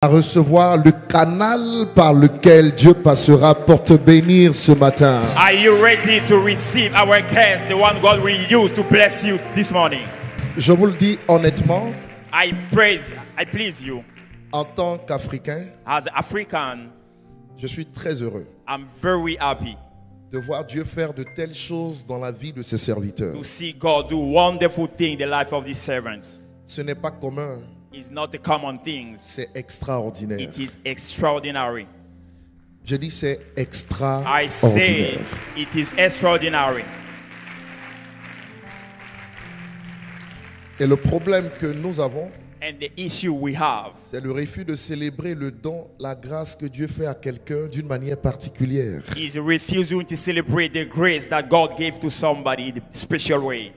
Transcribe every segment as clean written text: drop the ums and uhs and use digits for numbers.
À recevoir le canal par lequel Dieu passera pour te bénir ce matin. Are you ready to receive our guest, the one God will use to bless you this morning? Je vous le dis honnêtement, I please you. en tant qu'Africain, As an African, je suis très heureux I'm very happy de voir Dieu faire de telles choses dans la vie de ses serviteurs. to see God do wonderful things in the life of these servants. Ce n'est pas commun, It's not the common things. c'est extraordinaire. It is extraordinary. Je dis c'est I say extraordinaire. it is extraordinary. Et le problème que nous avons, And the issue we have c'est le refus de célébrer le don, la grâce que Dieu fait à quelqu'un d'une manière particulière. is refusing to celebrate the grace that God gave to somebody in a special way.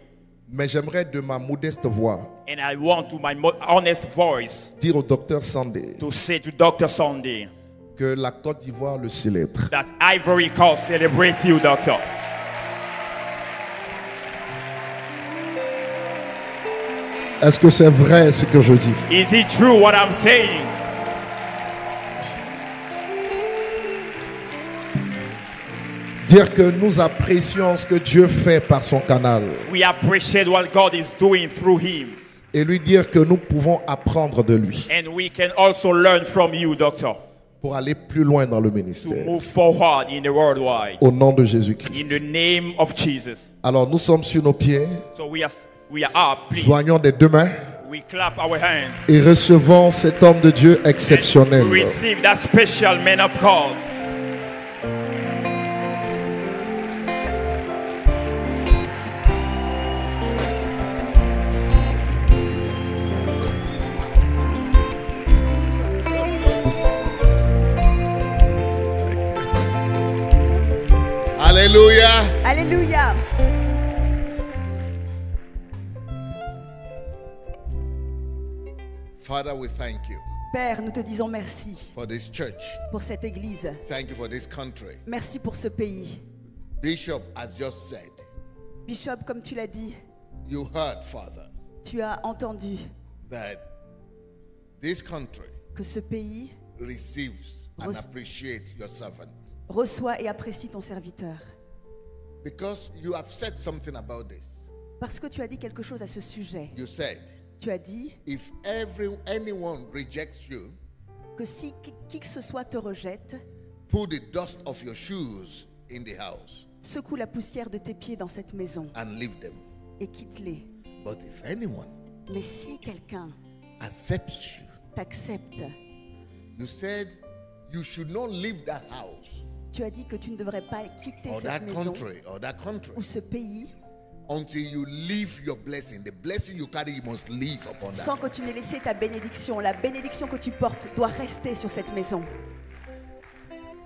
Mais j'aimerais de ma modeste voix And I want to my honest voice dire au docteur Sandé to say to Dr. Sunday que la Côte d'Ivoire le célèbre. that Ivory Coast celebrates you, Doctor. Est-ce que c'est vrai ce que je dis? Is it true what I'm saying? Dire que nous apprécions ce que Dieu fait par son canal We appreciate what God is doing through him. et lui dire que nous pouvons apprendre de lui And we can also learn from you, Doctor, pour aller plus loin dans le to ministère. move forward in the worldwide. Au nom de In Jésus-Christ. the name of Jesus. Alors nous sommes sur nos pieds, So we are up, please. joignons des deux mains We clap our hands. et recevons cet homme de Dieu And exceptionnel. we receive that special man of God. Alléluia. Alléluia. Father, we thank you Père, nous te disons merci for this church. pour cette église. Thank you for this country. Merci pour ce pays. Bishop has just said, Bishop, comme tu l'as dit, you heard, Father, tu as entendu that this country que ce pays receives and appreciates your servant. reçoit et apprécie ton serviteur. Because you have said something about this. Parce que tu as dit quelque chose à ce sujet. You said, Tu as dit if anyone rejects you, que si qui que ce soit te rejette, put the dust of your shoes in the house secoue la poussière de tes pieds dans cette maison and leave them. et quitte-les. But if anyone Mais si quelqu'un accepts you, t'accepte, you said you should not leave that house tu as dit que tu ne devrais pas quitter or cette that maison country ou ce pays until you leave your blessing. The blessing you carry, you must leave upon that. sans que tu n'aies laissé ta bénédiction. La bénédiction que tu portes doit rester sur cette maison.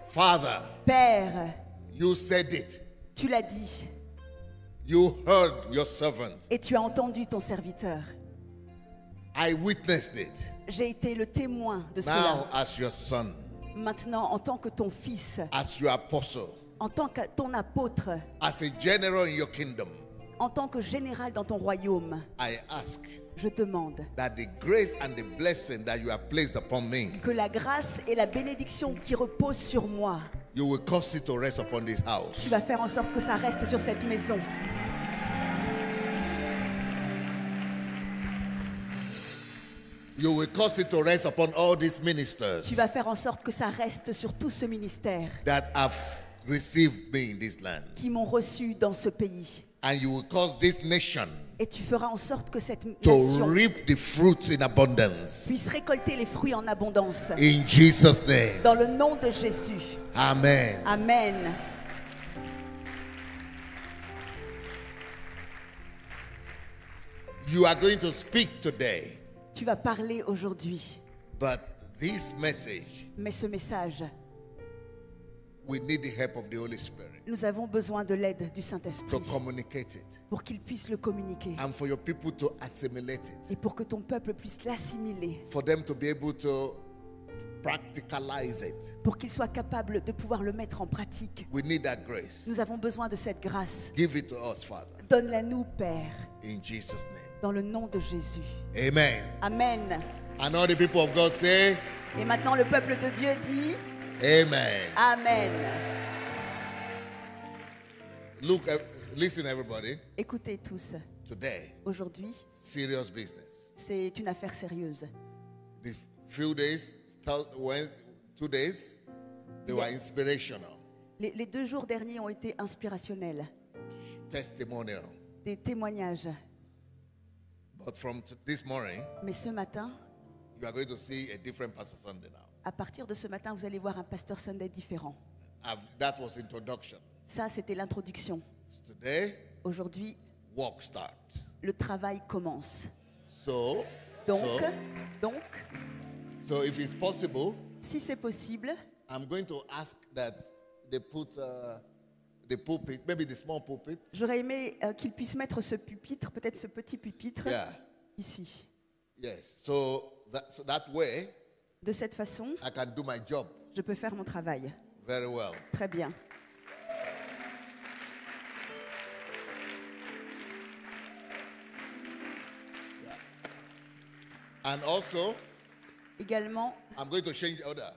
Father, Père, you said it. tu l'as dit You heard your servant. et tu as entendu ton serviteur. I witnessed it. J'ai été le témoin de Now, cela. as your son, Maintenant, en tant que ton fils, as your apostle, en tant que ton apôtre, as a general in your kingdom, en tant que général dans ton royaume, I ask je demande that the grace and the blessing that you have placed upon me, que la grâce et la bénédiction qui reposent sur moi, you will cause it to rest upon this house. tu vas faire en sorte que ça reste sur cette maison. You will cause it to rest upon all these Tu ministers vas faire en sorte que ça reste sur tout ce ministère that have received me in this land. qui m'ont reçu dans ce pays. And you will cause this nation Et tu feras en sorte que cette to nation reap the fruits in abundance. puisse récolter les fruits en abondance. In Jesus' name. Dans le nom de Jésus. Amen. Amen. You are going to speak today, Tu vas parler aujourd'hui. but this message, Mais ce message, we need the help of the Holy Spirit nous avons besoin de l'aide du to Saint-Esprit communicate it pour qu'il puisse le communiquer and for your people to assimilate it, et pour que ton peuple puisse l'assimiler, for them to be able to practicalize it. pour qu'il soit capable de pouvoir le mettre en pratique. We need that grace. Nous avons besoin de cette grâce. Give it to us, Father, Donne-la nous, Père, in Jesus' name. dans le nom de Jésus. Amen. Amen. And all the people of God say, Et maintenant, le peuple de Dieu dit Amen. Amen. Look, listen, everybody. Écoutez tous, Today, aujourd'hui, serious business. c'est une affaire sérieuse. The few days, 2 days, they were inspirational, Les 2 jours derniers ont été inspirationnels, testimonial. des témoignages. But from this morning, Mais ce matin, you are going to see a different Pastor Sunday now. à partir de ce matin, vous allez voir un Pasteur Sunday différent. That was introduction. Ça, c'était l'introduction. Today, Aujourd'hui, work starts. le travail commence. So if it's possible, Si c'est possible, I'm going to ask that they put the pulpit, maybe the small pulpit. j'aurais aimé qu'ils puissent mettre ce pupitre, peut-être ce petit pupitre, Yeah. ici. Yes. So that way, De cette façon, I can do my job je peux faire mon travail. very well. Très bien. And also, Également, I'm going to change the order.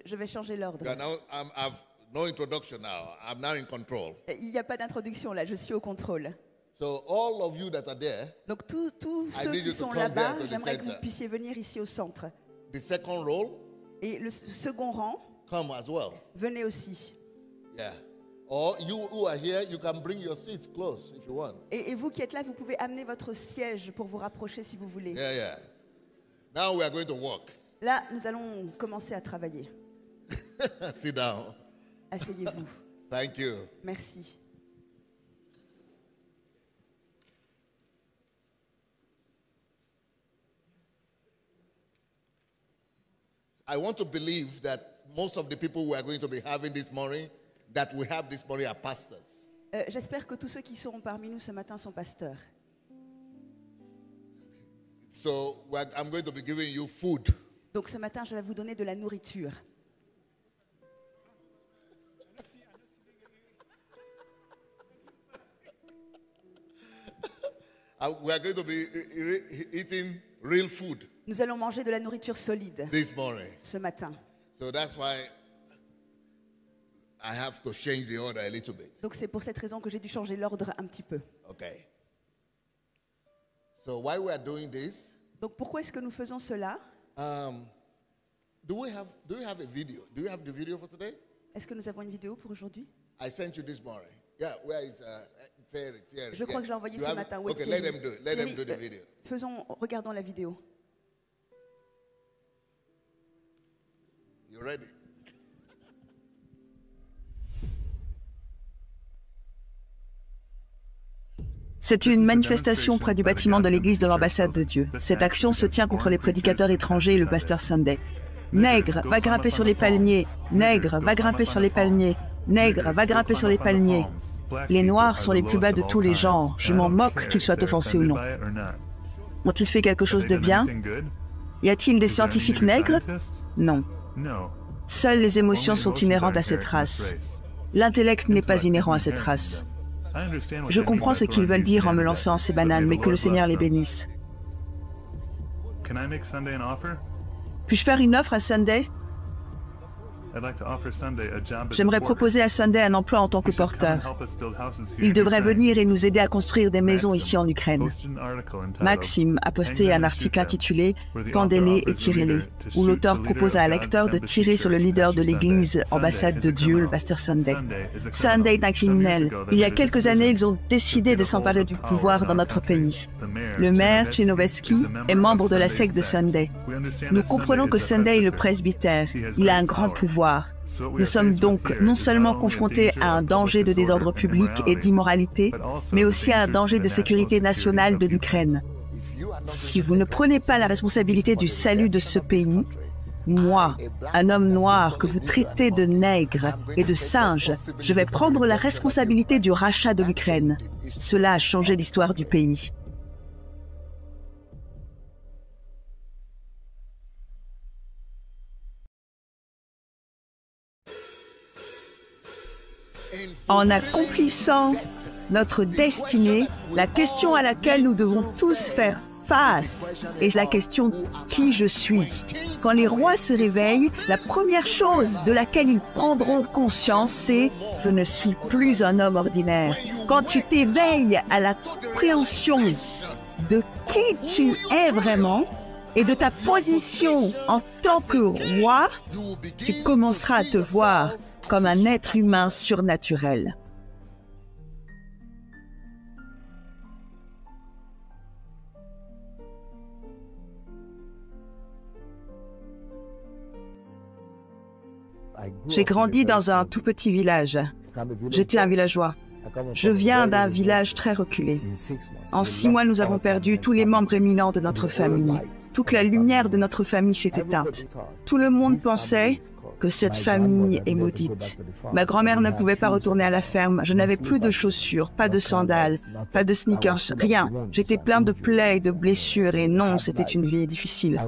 je vais changer l'ordre. I've no introduction now. I'm now in control. Il n'y a pas d'introduction là, je suis au contrôle. So all of you that are there, Donc tous ceux need qui you to sont come là-bas, here to the j'aimerais que vous center. puissiez venir ici au centre. the second row, Et le second rang, come as well. venez aussi. Yeah. Or you who are here, you can bring your seat close if you want. Et vous qui êtes là, vous pouvez amener votre siège pour vous rapprocher si vous voulez. Yeah, yeah. Now we are going to work. Là, nous allons commencer à travailler. Sit down. Asseyez-vous. Thank you. Merci. I want to believe that most of the people we are going to be having this morning, that we have this morning, are pastors. J'espère que tous ceux qui seront parmi nous ce matin sont pasteurs. So I'm going to be giving you food. Donc ce matin, je vais vous donner de la nourriture. We are going to be eating real food Nous allons manger de la nourriture solide this morning. ce matin. So that's why I have to change the order a little bit. Donc c'est pour cette raison que j'ai dû changer l'ordre un petit peu. Okay. So why we are doing this? Donc pourquoi est-ce que nous faisons cela? Do you have a video? Do you have the video for today? Est-ce que nous avons une vidéo pour aujourd'hui? I sent you this morning. Yeah, where is Thierry? Je crois que je l'ai envoyé You ce have matin. it? Où est Okay, Thierry? let them do it. Let them do the Thierry, video. regardons la vidéo. You ready? C'est une manifestation près du bâtiment de l'église de l'ambassade de Dieu. Cette action se tient contre les prédicateurs étrangers et le pasteur Sunday. Nègre, va grimper sur les palmiers. Nègre, va grimper sur les palmiers. Nègre, va grimper sur les palmiers. Les Noirs sont les plus bas de tous les genres. Je m'en moque qu'ils soient offensés ou non. Ont-ils fait quelque chose de bien? Y a-t-il des scientifiques nègres? Non. Seules les émotions sont inhérentes à cette race. L'intellect n'est pas inhérent à cette race. Je comprends ce qu'ils veulent dire en me lançant ces bananes, mais que le Seigneur les bénisse. Puis-je faire une offre à Sunday? J'aimerais proposer à Sunday un emploi en tant que porteur. Il devrait venir et nous aider à construire des maisons ici en Ukraine. Maxime a posté un article intitulé « Pendez-les et tirez-les », où l'auteur propose à un lecteur de tirer sur le leader de l'église ambassade de Dieu, le pasteur Sunday. Sunday est un criminel. Il y a quelques années, ils ont décidé de s'emparer du pouvoir dans notre pays. Le maire, Chenoveski, est membre de la secte de Sunday. Nous comprenons que Sunday est le presbytère. Il a un grand pouvoir. Nous sommes donc non seulement confrontés à un danger de désordre public et d'immoralité, mais aussi à un danger de sécurité nationale de l'Ukraine. Si vous ne prenez pas la responsabilité du salut de ce pays, moi, un homme noir que vous traitez de nègre et de singe, je vais prendre la responsabilité du rachat de l'Ukraine. Cela a changé l'histoire du pays. En accomplissant notre destinée, la question à laquelle nous devons tous faire face est la question « Qui je suis ?» Quand les rois se réveillent, la première chose de laquelle ils prendront conscience, c'est « Je ne suis plus un homme ordinaire ». Quand tu t'éveilles à la compréhension de qui tu es vraiment et de ta position en tant que roi, tu commenceras à te voir comme un être humain surnaturel. J'ai grandi dans un tout petit village. J'étais un villageois. Je viens d'un village très reculé. En 6 mois, nous avons perdu tous les membres éminents de notre famille. Toute la lumière de notre famille s'est éteinte. Tout le monde pensait que cette famille est maudite. Ma grand-mère ne pouvait pas retourner à la ferme. Je n'avais plus de chaussures, pas de sandales, pas de sneakers, rien. J'étais plein de plaies, de blessures et non, c'était une vie difficile.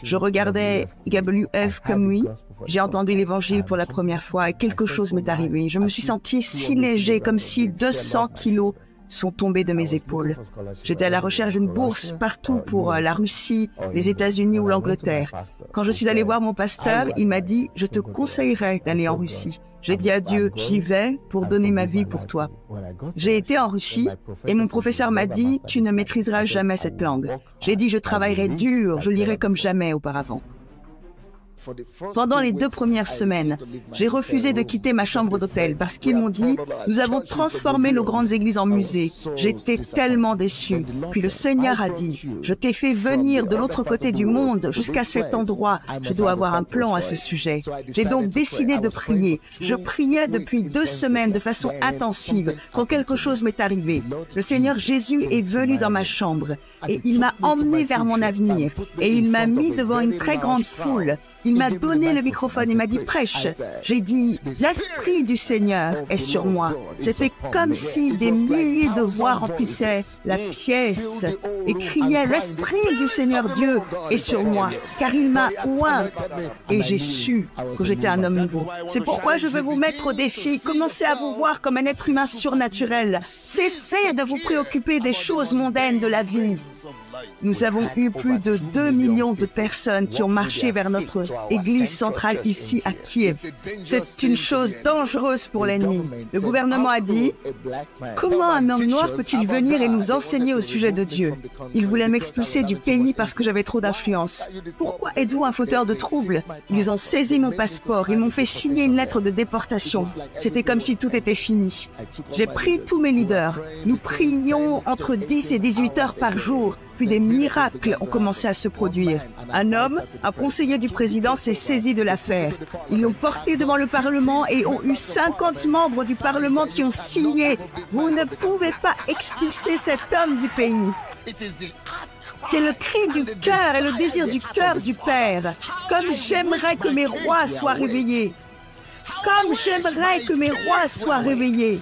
Je regardais WF comme lui. J'ai entendu l'évangile pour la première fois et quelque chose m'est arrivé. Je me suis senti si léger, comme si 200 kilos sont tombés de mes épaules. J'étais à la recherche d'une bourse partout pour la Russie, les États-Unis ou l'Angleterre. Quand je suis allé voir mon pasteur, il m'a dit « Je te conseillerais d'aller en Russie ». J'ai dit à Dieu « J'y vais pour donner ma vie pour toi ». J'ai été en Russie et mon professeur m'a dit « Tu ne maîtriseras jamais cette langue ». J'ai dit « Je travaillerai dur, je lirai comme jamais auparavant ». Pendant les 2 premières semaines, j'ai refusé de quitter ma chambre d'hôtel parce qu'ils m'ont dit « Nous avons transformé nos grandes églises en musées ». J'étais tellement déçu. Puis le Seigneur a dit « Je t'ai fait venir de l'autre côté du monde jusqu'à cet endroit. Je dois avoir un plan à ce sujet ». J'ai donc décidé de prier. Je priais depuis 2 semaines de façon intensive quand quelque chose m'est arrivé. Le Seigneur Jésus est venu dans ma chambre et il m'a emmené vers mon avenir et il m'a mis devant une très grande foule. Il m'a donné le microphone, il m'a dit « Prêche ». J'ai dit « L'Esprit du Seigneur est sur moi ». C'était comme si des milliers de voix remplissaient la pièce et criaient « L'Esprit du Seigneur Dieu est sur moi ». Car il m'a oint et j'ai su que j'étais un homme nouveau. C'est pourquoi je veux vous mettre au défi. Commencez à vous voir comme un être humain surnaturel. Cessez de vous préoccuper des choses mondaines de la vie. Nous avons eu plus de 2 millions de personnes qui ont marché vers notre église centrale ici à Kiev. C'est une chose dangereuse pour l'ennemi. Le gouvernement a dit « Comment un homme noir peut-il venir et nous enseigner au sujet de Dieu ?» Ils voulaient m'expulser du pays parce que j'avais trop d'influence. Pourquoi êtes-vous un fauteur de troubles? Ils ont saisi mon passeport, ils m'ont fait signer une lettre de déportation. C'était comme si tout était fini. J'ai pris tous mes leaders. Nous prions entre 10 et 18 heures par jour. Puis des miracles ont commencé à se produire. Un homme, un conseiller du président, s'est saisi de l'affaire. Ils l'ont porté devant le Parlement et ont eu 50 membres du Parlement qui ont signé. Vous ne pouvez pas expulser cet homme du pays. C'est le cri du cœur et le désir du cœur du Père. Comme j'aimerais que mes rois soient réveillés. Comme j'aimerais que mes rois soient réveillés.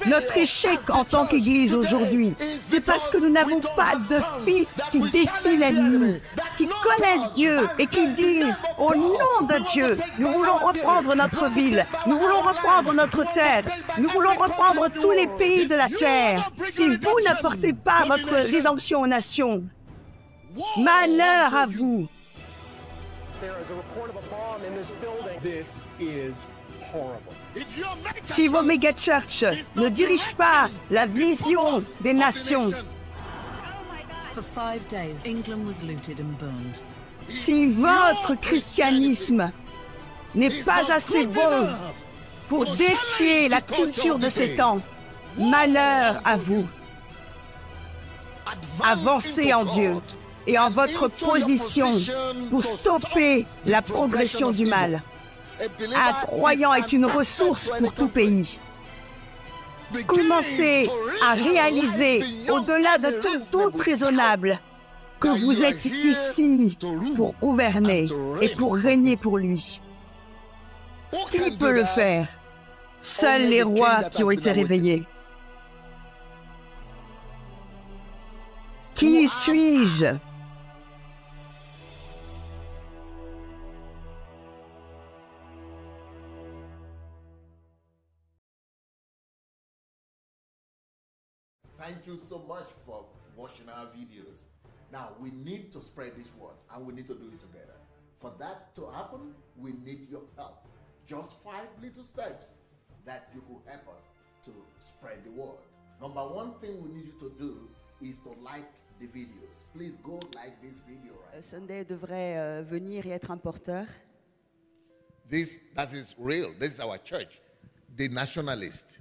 Notre échec en tant qu'Église aujourd'hui, c'est parce que nous n'avons pas de fils qui défient l'ennemi, qui connaissent Dieu et qui disent « Au nom de Dieu, nous voulons reprendre notre ville, nous voulons reprendre notre terre, nous voulons reprendre tous les pays de la terre. Si vous n'apportez pas votre rédemption aux nations, malheur à vous. » Si vos méga-churches ne dirigent pas la vision des nations, si votre christianisme n'est pas assez bon pour défier la culture de ces temps, malheur à vous. Avancez en Dieu et en votre position pour stopper la progression du mal. Un croyant est une ressource pour tout pays. Commencez à réaliser, au-delà de tout doute raisonnable, que vous êtes ici pour gouverner et pour régner pour lui. Qui peut le faire? Seuls les rois qui ont été réveillés. Qui suis-je? Thank you so much for watching our videos. Now, we need to spread this word and we need to do it together. For that to happen, we need your help. Just 5 little steps that you could help us to spread the word. Number one thing we need you to do is to like the videos. Please go like this video right. Sunday devrait venir et être un porteur. That is real. This is our church. The nationalists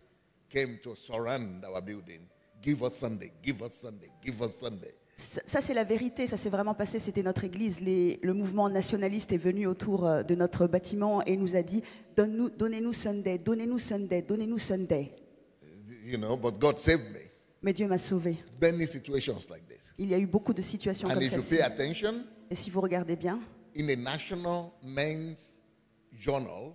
came to surround our building. Give us Sunday, give us Sunday, give us Sunday. Ça, c'est la vérité, ça s'est vraiment passé, c'était notre église. Le mouvement nationaliste est venu autour de notre bâtiment et nous a dit donnez-nous Sunday, donnez-nous Sunday, donnez-nous Sunday. You know, but God saved me. Mais Dieu m'a sauvé. Many situations like this. Il y a eu beaucoup de situations And comme if you celle-ci. pay attention, Et si vous regardez bien, in a national men's journal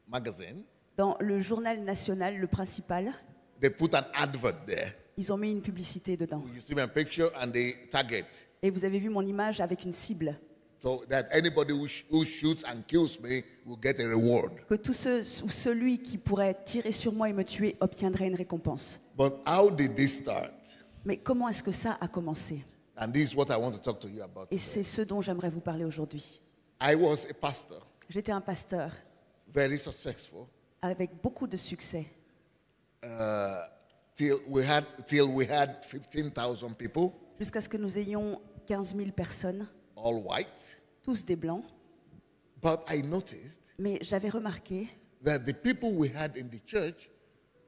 magazine, dans le journal national, le principal, they put an advert there. ils ont mis une publicité dedans. You see my picture and they target. Et vous avez vu mon image avec une cible. So that anybody who shoots and kills me will get a reward. Que tous ceux ou celui qui pourrait tirer sur moi et me tuer obtiendrait une récompense. But how did this start? Mais comment est-ce que ça a commencé? And this is what I want to talk to you about. Et c'est ce dont j'aimerais vous parler aujourd'hui. I was a pastor, J'étais un pasteur very successful, avec beaucoup de succès. till we had 15,000 people, Jusqu'à ce que nous ayons 15 000 personnes, all white. tous des blancs. But I noticed Mais j'avais remarqué that the people we had in the church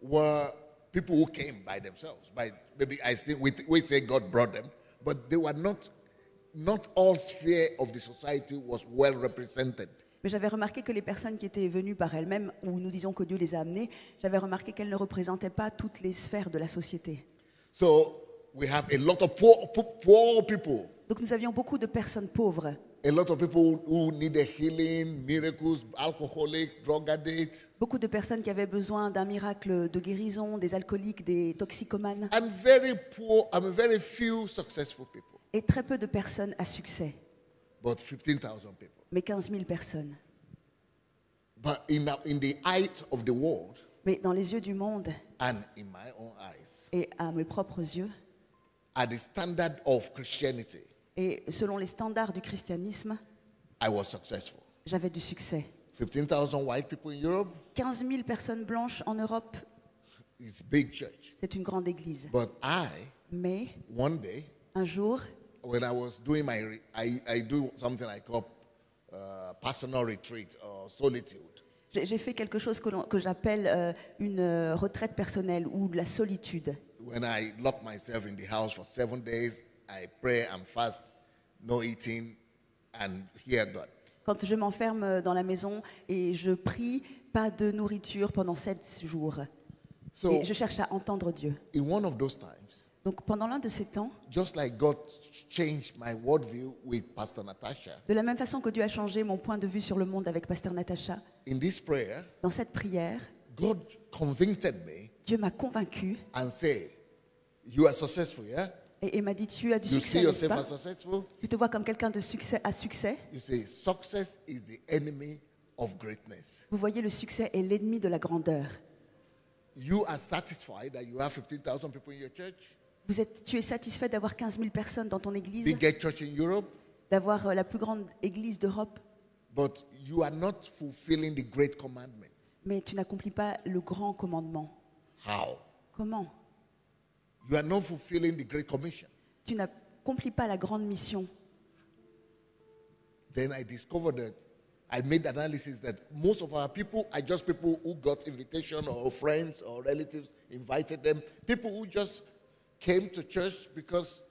were people who came by themselves. Maybe I think we say God brought them, but they were not all sphere of the society was well represented. Mais j'avais remarqué que les personnes qui étaient venues par elles-mêmes, ou nous disons que Dieu les a amenées, j'avais remarqué qu'elles ne représentaient pas toutes les sphères de la société. So we have a lot of poor people, Donc nous avions beaucoup de personnes pauvres, a lot of people who needed healing, miracles, alcoholics, drug addicts, beaucoup de personnes qui avaient besoin d'un miracle de guérison, des alcooliques, des toxicomanes, and very few successful people, et très peu de personnes à succès, but 15,000 people. mais 15 000 personnes. But in the height of the world Mais dans les yeux du monde and in my own eyes, et à mes propres yeux, at the standard of Christianity, et selon les standards du christianisme, I was successful. j'avais du succès. 15,000 white people in Europe 15 000 personnes blanches en Europe, is a big church. c'est une grande église. But Mais one day, un jour, when I was doing I do something I call personal retreat or solitude. j'ai fait quelque chose que j'appelle une retraite personnelle ou de la solitude. When I lock myself in the house for 7 days, I pray and fast, no eating, and hear God. Quand je m'enferme dans la maison et je prie, pas de nourriture pendant 7 jours. So Et je cherche à entendre Dieu. in one of those times, Donc pendant l'un de ces temps, just like God changed my worldview with Pastor Natasha, de la même façon que Dieu a changé mon point de vue sur le monde avec Pasteur Natacha, in this prayer, dans cette prière, God convicted me Dieu m'a convaincu and said, you are successful, yeah? et m'a dit tu as du You see succès, n'est-ce yourself pas? as successful? Tu te vois comme quelqu'un de succès à succès. You say, success is the enemy of greatness. Vous voyez, le succès est l'ennemi de la grandeur. You are satisfied that you have 15,000 people in your church? Tu es satisfait d'avoir 15 000 personnes dans ton église, Biggest church in Europe? d'avoir la plus grande église d'Europe, But you are not fulfilling the great commandment. mais tu n'accomplis pas le grand commandement. How? Comment? You are not fulfilling the great commission. Tu n'accomplis pas la grande mission. Then I discovered that I made analysis that most of our people are just people who got invitation or friends or relatives invited them. People who just came to church because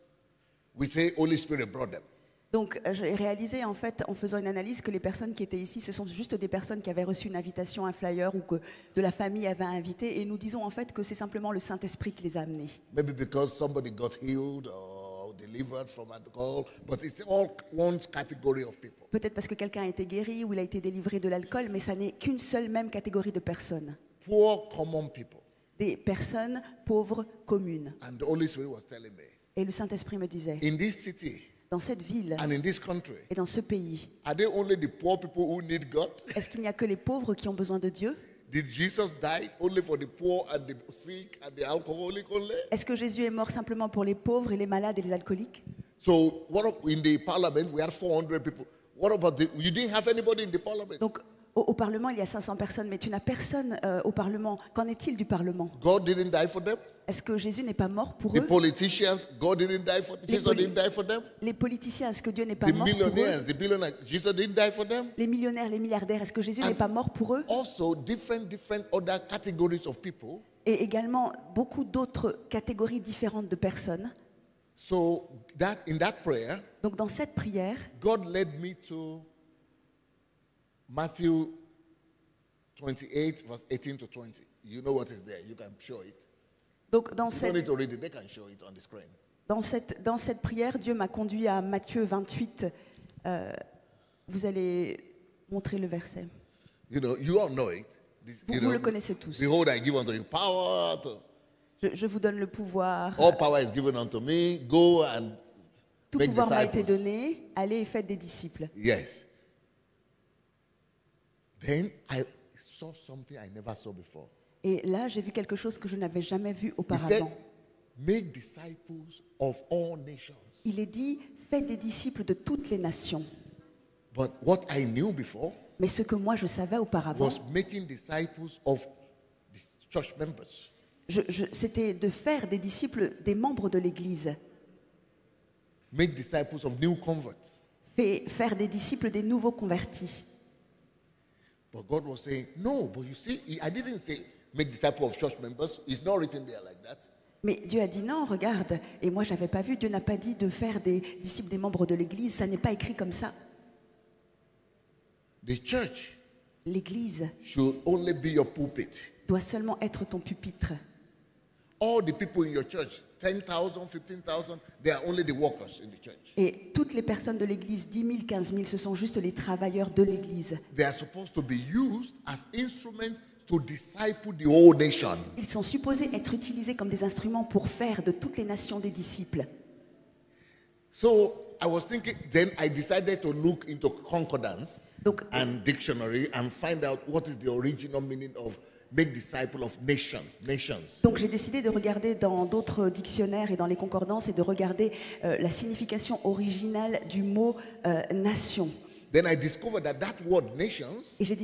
we say Holy Spirit brought them. Donc j'ai réalisé en fait en faisant une analyse que les personnes qui étaient ici, ce sont juste des personnes qui avaient reçu une invitation, un flyer ou que de la famille avait invité, et nous disons en fait que c'est simplement le Saint-Esprit qui les a amenés. Maybe because somebody got healed or delivered from alcohol, but it's all one category of people. Peut-être parce que quelqu'un a été guéri ou il a été délivré de l'alcool, mais ça n'est qu'une seule même catégorie de personnes. Poor common people. Des personnes pauvres communes. And the Holy Spirit was telling me, Et le Saint-Esprit me disait, in this city dans cette ville and in this country, et dans ce pays, are they only the poor people who need God? est-ce qu'il n'y a que les pauvres qui ont besoin de Dieu? Did Jesus die only for the poor and the sick and the alcoholic only? Est-ce que Jésus est mort simplement pour les pauvres et les malades et les alcooliques? So in the parliament we had 400 people. What about you didn't have anybody in the parliament? Donc, au Parlement, il y a 500 personnes, mais tu n'as personne au Parlement. Qu'en est-il du Parlement? God didn't die for them. Est-ce que Jésus n'est pas mort pour The eux? politicians, God didn't die for. Jesus didn't die for them. Les politiciens, est-ce que Dieu n'est pas The mort pour eux? billionaires, Jesus didn't die for them. Les millionnaires, les milliardaires, est-ce que Jésus n'est pas mort pour eux? Also, different other categories of people. Et également beaucoup d'autres catégories différentes de personnes. So in that prayer, Donc dans cette prière, God led me to Matthew 28, verse 18 to 20. You know what is there. You can show it. donc dans You don't need cette, to read it. They can show it on the screen. dans cette prière, Dieu m'a conduit à Matthieu 28. Vous allez montrer le verset. You know, you all know it. Vous le connaissez tous. Behold, I give unto you power. Je vous donne le pouvoir. All power is given unto me. Go and Tout make pouvoir m'a été disciples. donné. Allez et faites des disciples. Yes. Then I saw something I never saw before. Et là, j'ai vu quelque chose que je n'avais jamais vu He said, auparavant. make disciples of all nations. Il est dit, faites des disciples de toutes les nations. But what I knew before Mais ce que moi je savais auparavant, was making disciples of the church members. c'était de faire des disciples des membres de l'Église. Make disciples of new converts. Faire des disciples des nouveaux convertis. But God was saying, no, but you see, I didn't say make disciples of church members. It's not written there like that. Mais Dieu a dit non, regarde. Et moi, je n'avais pas vu. Dieu n'a pas dit de faire des disciples des membres de l'Église. Ça n'est pas écrit comme ça. The church L'Église should only be your pulpit. doit seulement être ton pupitre. All the people in your church, 10,000, 15,000, they are only the workers in the church. Et toutes les personnes de l'Église, 10 000, 15 000, ce sont juste les travailleurs de l'Église. They are supposed to be used as instruments to disciple the whole nation. Ils sont supposés être utilisés comme des instruments pour faire de toutes les nations des disciples. So I was thinking, then I decided to look into concordance Donc, and dictionary and find out what is the original meaning of make disciple of nations. donc j'ai décidé de regarder dans d'autres dictionnaires et dans les concordances et de regarder la signification originale du mot nation. Then I discovered that word nations Et j'ai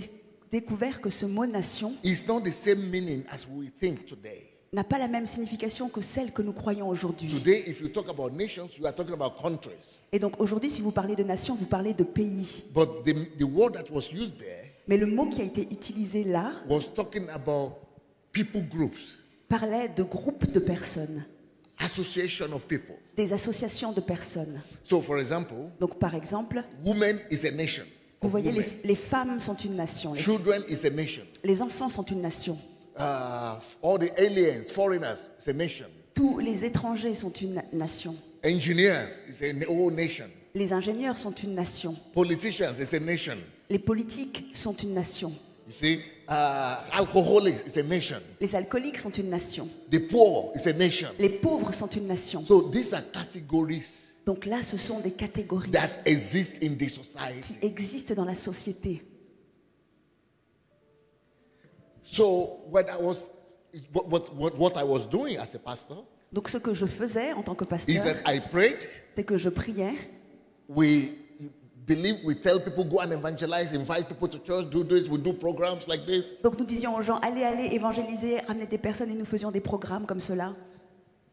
découvert que ce mot nation is not the same meaning as we think today. n'a pas la même signification que celle que nous croyons aujourd'hui. Today, if you talk about nations, you are talking about countries. Et donc aujourd'hui, si vous parlez de nation, vous parlez de pays. But the word that was used there Mais le mot qui a été utilisé là was talking about people groups, parlait de groupes de personnes, association of people. des associations de personnes. So, for example, Donc par exemple, women is a nation. vous of voyez, women. les femmes sont une nation, Children is a nation. les enfants sont une nation, All the aliens, foreigners is a nation. tous les étrangers sont une nation, Engineers is a whole nation. les ingénieurs sont une nation, Politicians is a nation. les politiques sont une nation, You see, alcoholics is a nation. les alcooliques sont une nation, The poor is a nation. les pauvres sont une nation. So these are categories Donc là, ce sont des catégories that exist in the qui society. existent dans la société. So what I was doing as a pastor Donc ce que je faisais en tant que is pasteur, that I prayed. c'est que je priais. We tell people go and evangelize, invite people to church, do this, we do programs like this. Donc nous disions aux gens, allez, évangéliser, ramener des personnes, et nous faisions des programmes comme cela.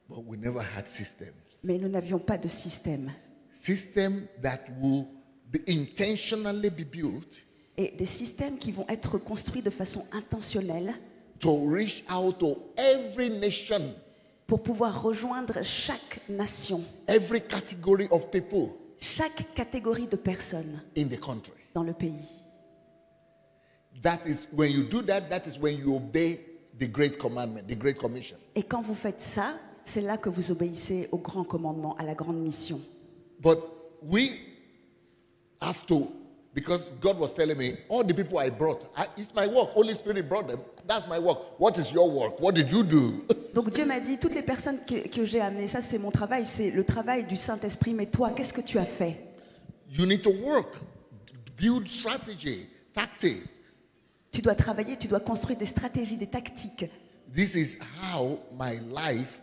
But we never had systems. Mais nous n'avions pas de système. System that will be intentionally be built Et des systèmes qui vont être construits de façon intentionnelle to reach out to every nation, pour pouvoir rejoindre chaque nation, every category of people chaque catégorie de personnes in the country. dans le pays. That is when you do that, that is when you obey the great commandment, the great commission. Et quand vous faites ça, c'est là que vous obéissez au grand commandement, à la grande mission. But we have to, because God was telling me, all the people I brought, it's my work. Holy Spirit brought them. That's my work. What is your work? What did you do? Donc Dieu m'a dit, toutes les personnes que j'ai amenées, ça c'est mon travail, c'est le travail du Saint-Esprit. Mais toi, qu'est-ce que tu as fait? You need to work, build strategy, tactics. Tu dois travailler, tu dois construire des stratégies, des tactiques. This is how my life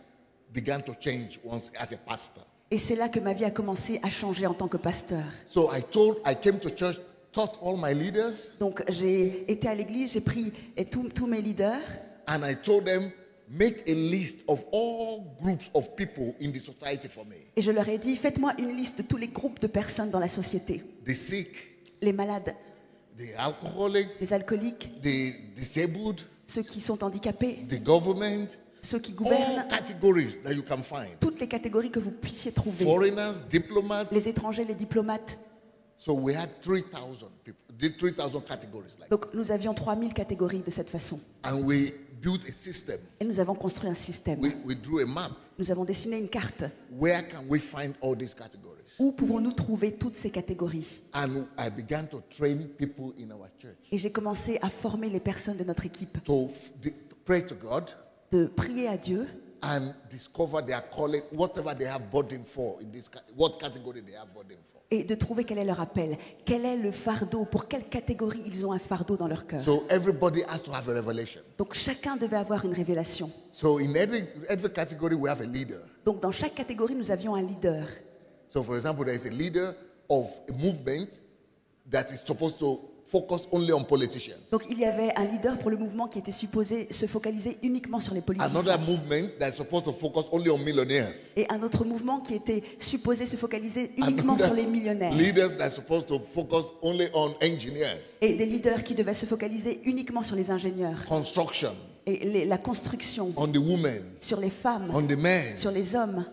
began to change once as a pastor. Et c'est là que ma vie a commencé à changer en tant que pasteur. So I came to church, taught all my leaders, Donc j'ai été à l'église, j'ai pris tous mes leaders and I told them, make a list of all groups of people in the society for me. et je leur ai dit, faites-moi une liste de tous les groupes de personnes dans la société. The sick, Les malades, the alcoholic, les alcooliques, the disabled, ceux qui sont handicapés, the government, ceux qui all gouvernent, categories that you can find. toutes les catégories que vous puissiez trouver. Foreigners, diplomats. Les étrangers, les diplomates. So we had 3,000 people, 3,000 categories like. Donc nous avions 3000 catégories de cette façon. And we built a system. Et nous avons construit un système. We drew a map. Nous avons dessiné une carte. Where can we find all these categories? Où pouvons-nous trouver toutes ces catégories? And I began to train people in our church Et j'ai commencé à former les personnes de notre équipe, to pray to God de prier à Dieu and discover their calling, whatever they have burden for in this, what category they have burden for. et de trouver quel est leur appel, quel est le fardeau, pour quelle catégorie ils ont un fardeau dans leur cœur. So everybody has to have a revelation. Donc chacun devait avoir une révélation. So in every category we have a leader. Donc dans chaque catégorie, nous avions un leader. So for example, there is a leader of a movement that is supposed to focus only on politicians. Donc il y avait un leader pour le mouvement qui était supposé se focaliser uniquement sur les Another politiciens. movement that is supposed to focus only on millionaires. Et un autre mouvement qui était supposé se focaliser uniquement sur les millionnaires. Leaders that are supposed to focus only on engineers, Et des leaders qui devaient se focaliser uniquement sur les ingénieurs. construction, Et la construction, on the women, sur les femmes, on the men. sur les hommes.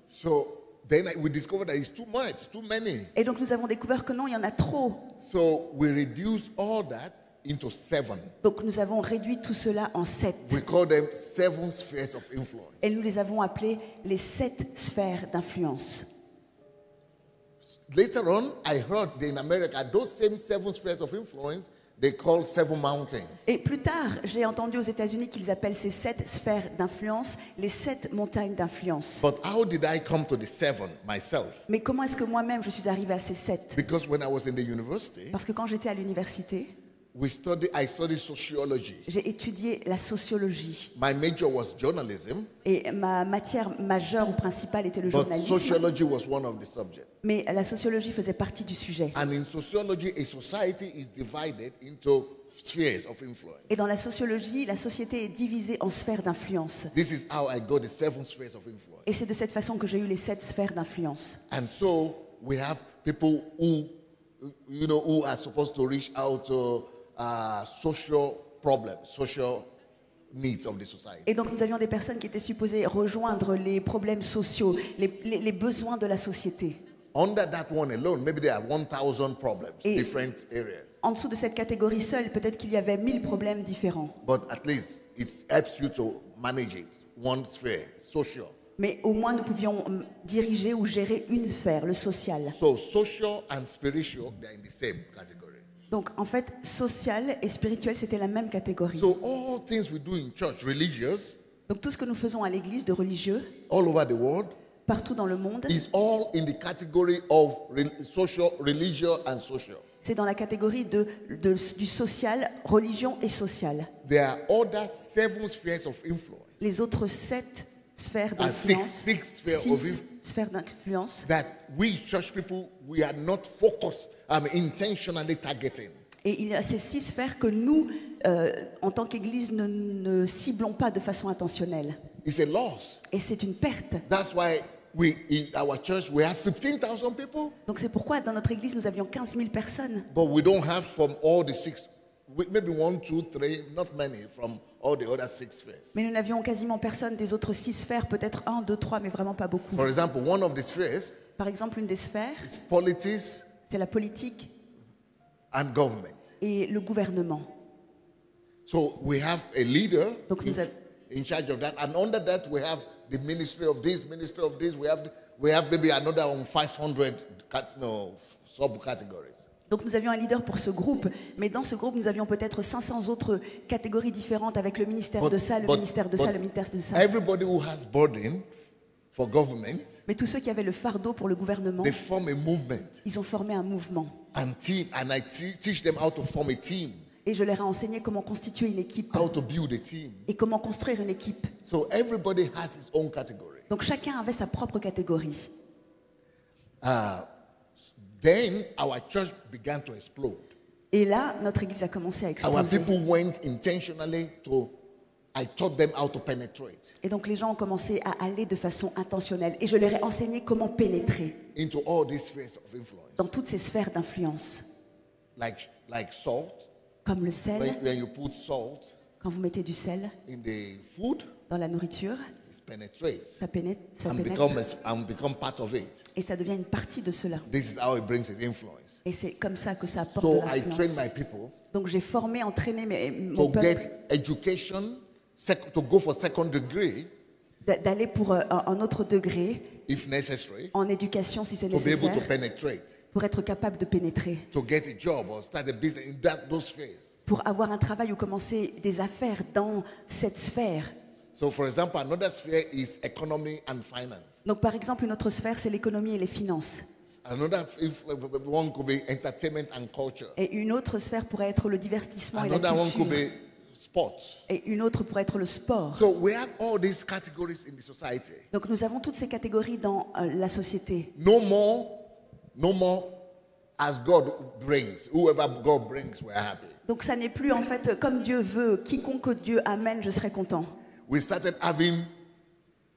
So then we discovered that it's too much, too many. Et donc nous avons découvert que non, il y en a trop. So we reduced all that into 7. Donc nous avons réduit tout cela en 7. We call them 7 spheres of influence. Et nous les avons appelés les 7 sphères d'influence. Later on, I heard that in America, those same 7 spheres of influence, they call 7 mountains. Et plus tard, j'ai entendu aux États-Unis qu'ils appellent ces 7 sphères d'influence les 7 montagnes d'influence. But how did I come to the 7 myself? Mais comment est-ce que moi-même je suis arrivé à ces 7? Because when I was in the university, Parce que quand j'étais à l'université, I studied sociology. j'ai étudié la sociologie. My major was journalism, Et ma matière majeure ou principale était le but journalisme. sociology was one of the subjects. Mais la sociologie faisait partie du sujet. And in sociology, a society is divided into spheres of influence. Et dans la sociologie, la société est divisée en sphères d'influence. This is how I got the 7 spheres of influence. Et c'est de cette façon que j'ai eu les 7 sphères d'influence. And so we have people who are supposed to reach out to social problems, social needs of the society. Et donc nous avions des personnes qui étaient supposées rejoindre les problèmes sociaux, les besoins de la société. Under that one alone, maybe there are 1,000 problems, Et- different areas. En dessous de cette catégorie seule, peut-être qu'il y avait 1000 problèmes différents. But at least it helps you to manage it. One sphere, social. Mais au moins nous pouvions diriger ou gérer une sphère, le social. So social and spiritual, they're in the same category. Donc en fait, social et spirituel, c'était la même catégorie. So all things we do in church, religious, Donc tout ce que nous faisons à l'église de religieux, all over the world, partout dans le monde, is all in the category of social, religious and social. c'est dans la catégorie du social, religion et social. There are other 7 spheres of influence Les autres 7 sphères and d'influence, six spheres of six sphères d'influence, that we church people, we are not focused, intentionally targeting. et il y a ces 6 sphères que nous, en tant qu'Église, ne ciblons pas de façon intentionnelle. It's a loss. Et c'est une perte. That's why in our church, we have 15,000 people, Donc c'est pourquoi dans notre Église, nous avions 15 000 personnes. but we don't have from all the 6, maybe 1, 2, 3, not many from all the other 6 spheres. Mais nous n'avions quasiment personne des autres 6 sphères, peut-être 1, 2, 3, mais vraiment pas beaucoup. For example, one of the spheres Par exemple, une des sphères, is politics c'est la politique and government. et le gouvernement. So we have a leader Donc nous avons in charge of that, and under that we have the ministry of this, ministry of this. We have maybe another 500 subcategories. Donc nous avions un leader pour ce groupe, mais dans ce groupe, nous avions peut-être 500 autres catégories différentes avec le ministère de ça, le ministère de ça, le ministère de ça. Everybody who has burden for government, Mais tous ceux qui avaient le fardeau pour le gouvernement, they form a movement ils ont formé un mouvement. and I teach them how to form a team, Et je leur ai enseigné comment constituer une équipe how to build a team. et comment construire une équipe. So everybody has his own category. Donc chacun avait sa propre catégorie. Then our church began to explode. Et là, notre église a commencé à Our exploser. people went intentionally to, I taught them how to penetrate Et donc les gens ont commencé à aller de façon intentionnelle. Et je leur ai enseigné comment pénétrer into all these spheres of influence. dans toutes ces sphères d'influence. Like salt. Comme le sel, When you put salt quand vous mettez du sel in the food, dans la nourriture, it penetrates ça pénètre, and become part of it. et ça devient une partie de cela. This is how it brings its influence. Et c'est comme ça que ça apporte So de I train l'influence. my people Donc j'ai formé, entraîné mon to peuple get education, to go for second degree d'aller pour un autre degré if necessary, en éducation si c'est to be able to nécessaire, penetrate, pour être capable de pénétrer, to get a job or start a business in those spheres. pour avoir un travail ou commencer des affaires dans cette sphère. So for example, another sphere is economy and finance. Donc par exemple, une autre sphère, c'est l'économie et les finances. Another one could be entertainment and culture. Et une autre sphère pourrait être le divertissement et la Another one could culture. be sports. Et une autre pourrait être le sport. So we have all these categories in the society. Donc nous avons toutes ces catégories dans la société. No more as God brings. Whoever God brings, we're happy. Donc ça n'est plus en fait comme Dieu veut. Quiconque Dieu amène, je serai content. We started having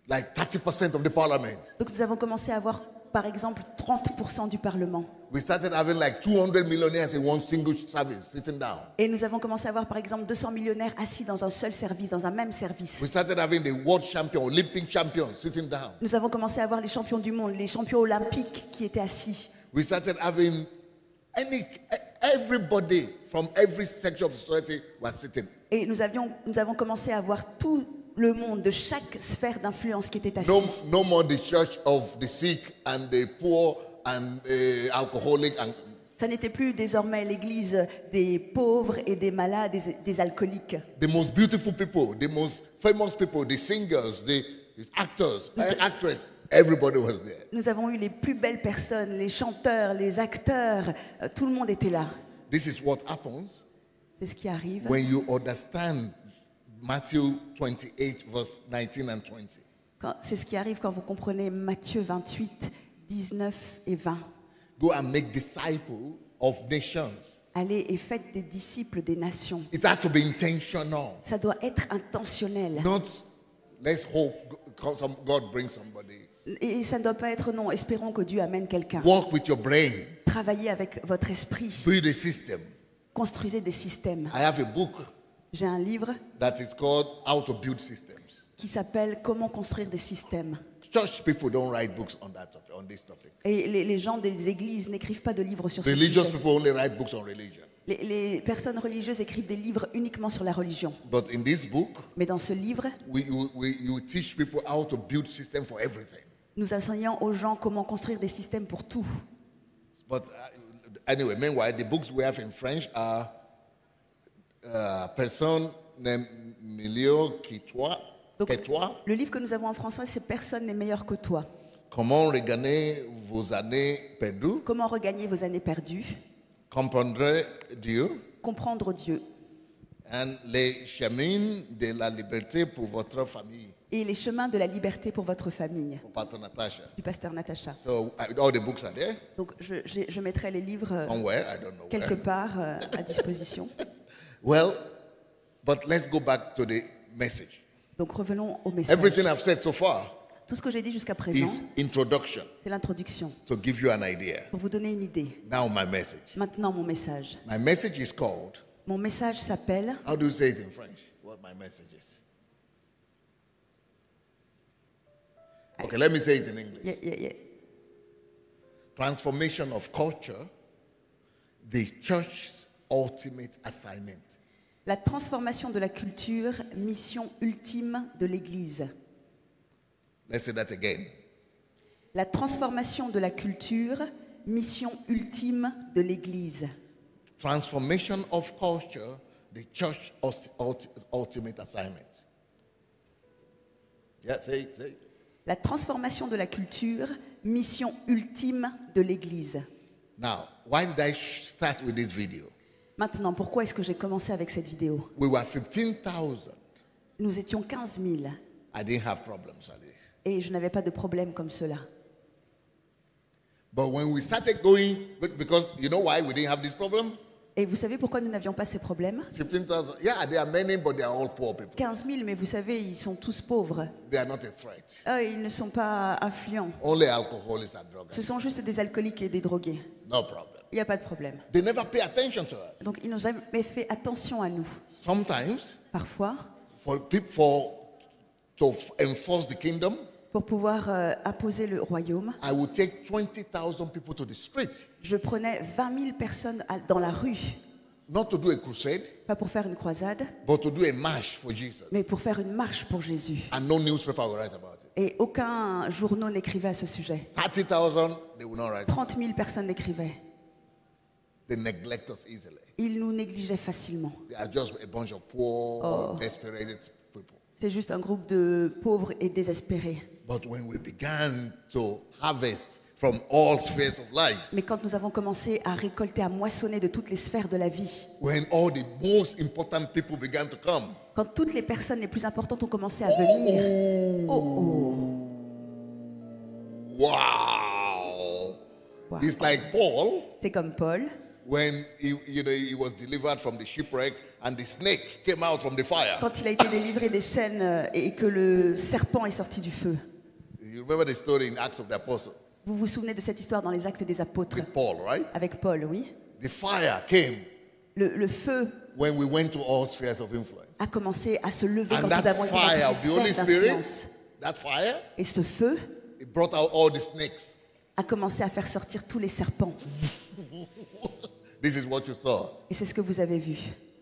like 30% of the parliament. Donc nous avons commencé à avoir par exemple 30% du Parlement. We started having like 200 millionaires in one single service, sitting down. Et nous avons commencé à avoir par exemple 200 millionnaires assis dans un seul service, dans un même service. We started having the world champion, Olympic champions, sitting down. Nous avons commencé à avoir les champions du monde, les champions olympiques qui étaient assis. We started having everybody from every section of society was sitting. Et nous avons commencé à avoir tout le monde de chaque sphère d'influence qui était assis. No more the church of the sick and the poor and alcoholic and Ça n'était plus désormais l'église des pauvres et des malades, des alcooliques. the most beautiful people, the most famous people, the singers, the actors, actresses, everybody was there. Nous avons eu les plus belles personnes, les chanteurs, les acteurs, tout le monde était là. This is what happens C'est ce qui arrive when you understand Matthew 28 verse 19 and 20. C'est ce qui arrive quand vous comprenez Matthieu 28, 19 et 20. Go and make disciples of nations. Allez et faites des disciples des nations. It has to be intentional. Ça doit être intentionnel. Not let's hope God brings somebody. Et ça ne doit pas être non, espérons que Dieu amène quelqu'un. Work with your brain. Travaillez avec votre esprit. Build a system. Construisez des systèmes. I have a book J'ai un livre that is called How to Build Systems. qui s'appelle Comment construire des systèmes. Church people don't write books on that topic, on this topic. Et les gens des églises n'écrivent pas de livres sur ce Religious sujet. people only write books on religion. Les personnes religieuses écrivent des livres uniquement sur la religion. But in this book, Mais dans ce livre, you teach people how to build systems for everything. nous enseignons aux gens comment construire des systèmes pour tout. But anyway, meanwhile, the books we have in French are Personne n'est meilleur que toi. Donc, Que toi. le livre que nous avons en français, c'est Personne n'est meilleur que toi. Comment regagner vos années perdues. Comment regagner vos années perdues. Comprendre Dieu. Comprendre Dieu. And les chemins de la liberté pour votre famille. Et les chemins de la liberté pour votre famille. For Pastor Natasha. Du pasteur Natacha. So all the books are there. Donc je mettrai les livres Somewhere, I don't know quelque where. part à disposition. Well, but let's go back to the message. Donc revenons au message. Everything I've said so far Tout ce que j'ai dit jusqu'à présent, is introduction c'est l'introduction, to give you an idea. pour vous donner une idée. Now my message. Maintenant, mon message. My message is called, Mon message s'appelle, how do you say it in French? What my message is. Okay, let me say it in English. Transformation of culture, the church's ultimate assignment. La transformation de la culture, mission ultime de l'Église. Let's say that again. La transformation de la culture, mission ultime de l'Église. Transformation of culture, the church's ultimate assignment. Yeah, say it, say it. La transformation de la culture, mission ultime de l'Église. Now, why did I start with this video? Maintenant, pourquoi est-ce que j'ai commencé avec cette vidéo? We were 15,000. Nous étions 15 000 I didn't have problems, Ali. et je n'avais pas de problème comme cela. But when we started going, because you know why we didn't have this problem? Et vous savez pourquoi nous n'avions pas ces problèmes? 15,000. Yeah, there are many, but they are all poor people. 15 000, mais vous savez, ils sont tous pauvres. They are not a threat. Ils ne sont pas influents. Only alcoholics and drugs. Ce sont juste des alcooliques et des drogués. No problem. Il n'y a pas de problème. They never pay attention to us. Donc ils n'ont jamais fait attention à nous. Sometimes, Parfois, to enforce the kingdom, pour pouvoir imposer le royaume, I would take 20,000 people to the street, je prenais 20 000 personnes dans la rue, not to do a crusade, pas pour faire une croisade, but to do a march for Jesus. mais pour faire une marche pour Jésus. And no newspaper will write about it. Et aucun journal n'écrivait à ce sujet. 30,000, they will not write. 30 000 personnes n'écrivaient. They neglect us easily. Ils nous négligeaient facilement. They are just a bunch of poor, or desperate people. C'est juste un groupe de pauvres et désespérés. But when we began to harvest from all spheres of life, Mais quand nous avons commencé à récolter, à moissonner de toutes les sphères de la vie, when all the most important people began to come, quand toutes les personnes les plus importantes ont commencé à venir, wow! Wow. It's like Paul C'est comme Paul, when he was delivered from the shipwreck and the snake came out from the fire. quand il a été délivré des chaînes et que le serpent est sorti du feu. You remember the story in Acts of the Apostles Vous vous souvenez de cette histoire dans les Actes des Apôtres with Paul, right? avec Paul, oui. The fire came Le feu when we went to all spheres of influence. a commencé à se lever And quand that nous avons été dans fire toutes of the les Holy sphères Spirit, d'influence. that fire, Et ce feu it brought out all the snakes. a commencé à faire sortir tous les serpents. This is what you saw. Et c'est ce que vous avez vu.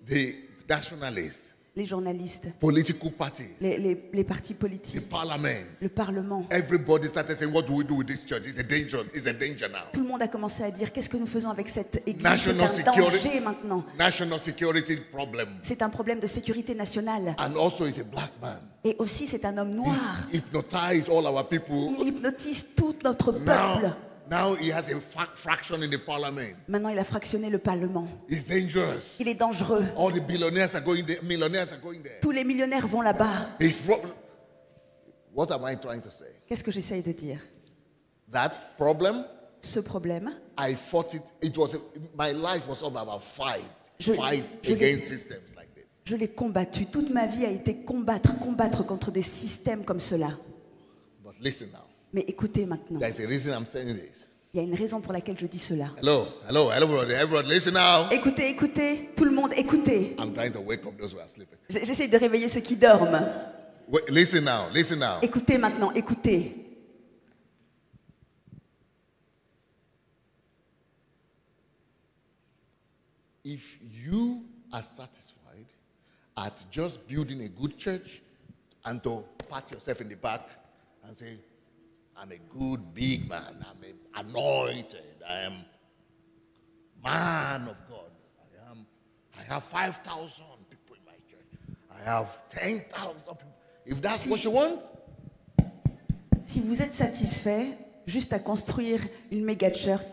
The nationalists, Les journalistes, political parties, les partis the politiques, parliament, le Parlement. everybody started saying, what do we do with this church? It's a danger now. Tout le monde a commencé à dire qu'est-ce que nous faisons avec cette église? National C'est un security, danger maintenant. national security problem. C'est un problème de sécurité nationale. And also it's a black man. Et aussi c'est un homme He's noir. hypnotized all our people. Il hypnotise tout notre peuple. Now he has a fraction in the parliament. Maintenant il a fractionné le Parlement. It's dangerous. Il est dangereux. All the billionaires are going there. Millionaires are going there. Tous les millionnaires vont là-bas. What am I trying to say? Qu'est-ce que j'essaye de dire? That problem, Ce problème, I fought it. My life was all about fight Je against systems like this. je l'ai combattu. Toute ma vie a été combattre contre des systèmes comme cela. But listen now. Mais écoutez maintenant. There's a reason I'm saying this. Il y a une raison pour laquelle je dis cela. Hello, everybody. Everybody, listen now. Écoutez, tout le monde, écoutez. I'm trying to wake up those who are sleeping. J'essaie de réveiller ceux qui dorment. Wait, listen now. Écoutez maintenant, écoutez. If you are satisfied at just building a good church and to pat yourself in the back and say, I'm a good big man, I'm anointed, I am man of God, I have 5,000 people in my church, I have 10,000 people. If that's what you want, Si vous êtes satisfait juste à construire une méga church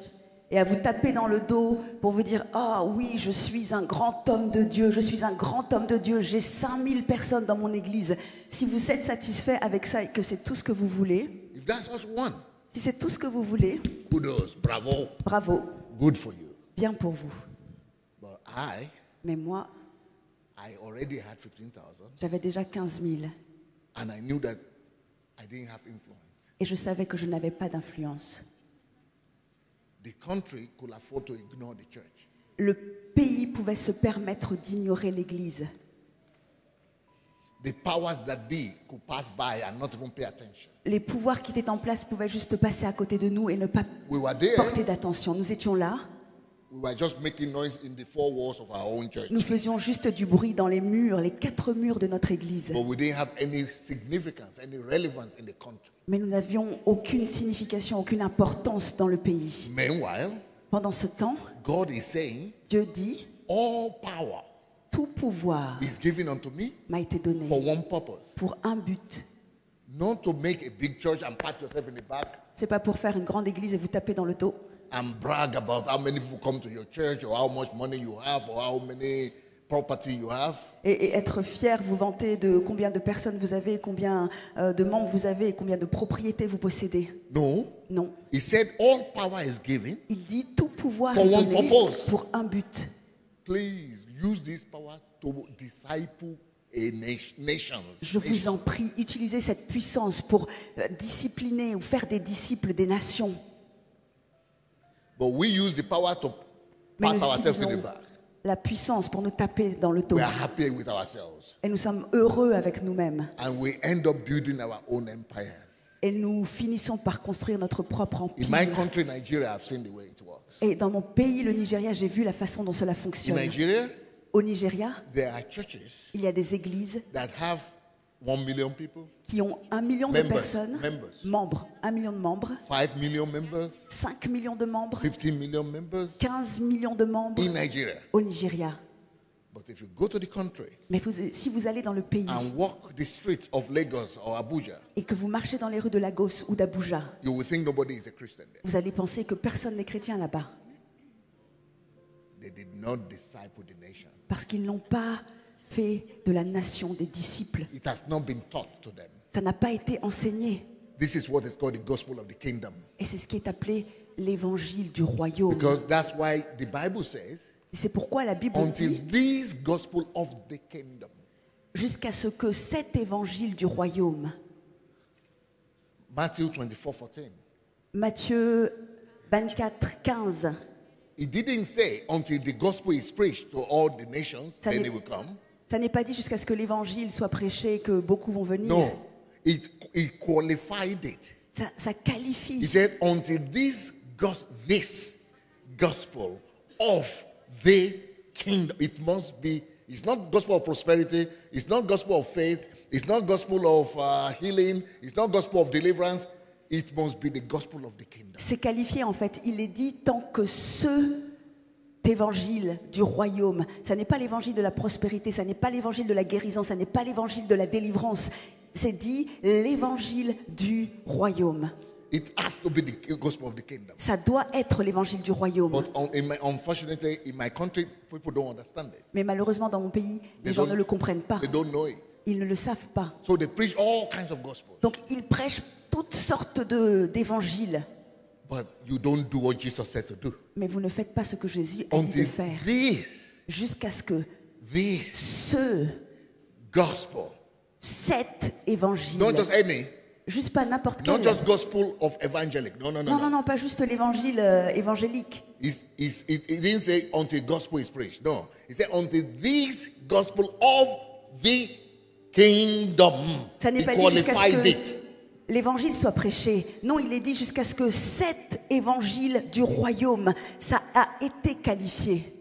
et à vous taper dans le dos pour vous dire « Ah oui, je suis un grand homme de Dieu, je suis un grand homme de Dieu, j'ai 5000 personnes dans mon église. » Si vous êtes satisfait avec ça et que c'est tout ce que vous voulez, if that's what you want, si c'est tout ce que vous voulez, kudos, bravo, bravo, good for you. bien pour vous. But Mais moi, I already had 15,000 j'avais déjà 15 000 and I knew that I didn't have influence. et je savais que je n'avais pas d'influence. The country could afford to ignore the church. Le pays pouvait se permettre d'ignorer l'église. The powers that be could pass by and not even pay attention. Les pouvoirs qui étaient en place pouvaient juste passer à côté de nous et ne pas We were there. porter d'attention. Nous étions là, We were just making noise in the four walls of our own church. nous faisions juste du bruit dans les murs, les 4 murs de notre église. But we didn't have any significance, any relevance in the country. Mais nous n'avions aucune signification, aucune importance dans le pays. Meanwhile, Pendant ce temps, God is saying, Dieu dit, all power tout pouvoir is given unto me m'a été donné for one purpose. pour un but. Not to make a big church and pat yourself in the back C'est pas pour faire une grande église et vous taper dans le dos and brag about how many people come to your church or how much money you have or how many property you have. Et être fier, vous vanter de combien de personnes vous avez, combien de membres vous avez et combien de propriétés vous possédez. No. Non. He said all power is given. Il dit tout pouvoir For est one donné purpose. pour un but. Please use this power to disciple nations. Je vous en prie, utilisez cette puissance pour discipliner ou faire des disciples des nations. But we use the power to Mais pat nous ourselves in the utilisons back. la puissance pour nous taper dans le dos. We are happy with ourselves. Et nous sommes heureux avec nous-mêmes. And we end up building our own empires. Et nous finissons par construire notre propre In empire. my country, Nigeria, I've seen the way it works. Et dans mon pays, le Nigeria, j'ai vu la façon dont cela In fonctionne. Nigeria, Au Nigeria, there are churches il y a des églises that have 1 million people, qui ont 1 million de Members, personnes, members. membres, 1 million de membres, 5 million members, 5 millions de membres, 15 million members 15 millions de membres in Nigeria. au Nigeria. But if you go to the country Mais si vous allez dans le pays and walk the streets of Lagos or Abuja, et que vous marchez dans les rues de Lagos ou d'Abuja, you will think nobody is a Christian there. vous allez penser que personne n'est chrétien là-bas. They did not disciple the nation. Parce qu'ils n'ont pas fait de la nation des disciples. It has not been taught to them. Ça n'a pas été enseigné. This is what is called the gospel of the kingdom. Et c'est ce qui est appelé l'évangile du royaume. Because that's why the Bible says, Et c'est pourquoi la Bible until dit, this gospel of the kingdom. jusqu'à ce que cet évangile du royaume, Matthew 24:14. Matthieu 24, 15, It didn't say until the gospel is preached to all the nations, Ça then n'est- it will come. ça n'est pas dit jusqu'à ce que l'évangile soit prêché que beaucoup vont venir. No, it qualified it. Ça qualifie. He said, until this gospel of the kingdom, it must be, it's not gospel of prosperity, it's not gospel of faith, it's not gospel of healing, it's not gospel of deliverance, it must be the gospel of the kingdom. C'est qualifié en fait. Il est dit tant que ce évangile du royaume, ça n'est pas l'évangile de la prospérité, ça n'est pas l'évangile de la guérison, ça n'est pas l'évangile de la délivrance. C'est dit l'évangile du royaume. It has to be the gospel of the kingdom. Ça doit être l'évangile du royaume. But unfortunately, in my country, people don't understand it. Mais malheureusement, dans mon pays, les gens don't- ne le comprennent pas. They don't know it. Ils ne le savent pas. So they preach all kinds of gospels. Donc, ils prêchent toutes sortes d'évangiles. But you don't do what Jesus said to do. Mais vous ne faites pas ce que Jésus a dit de Until faire. this Jusqu'à ce que this gospel, cet évangile, not just any, juste pas n'importe not quel, just gospel of evangelic. No. non, pas juste l'évangile évangélique. It didn't say until gospel is preached. No. It said until this gospel of the kingdom. Ça n'est He pas dit jusqu'à qualified ce it. que l'évangile soit prêché. Non, il est dit jusqu'à ce que cet évangile du royaume, ça a été qualifié.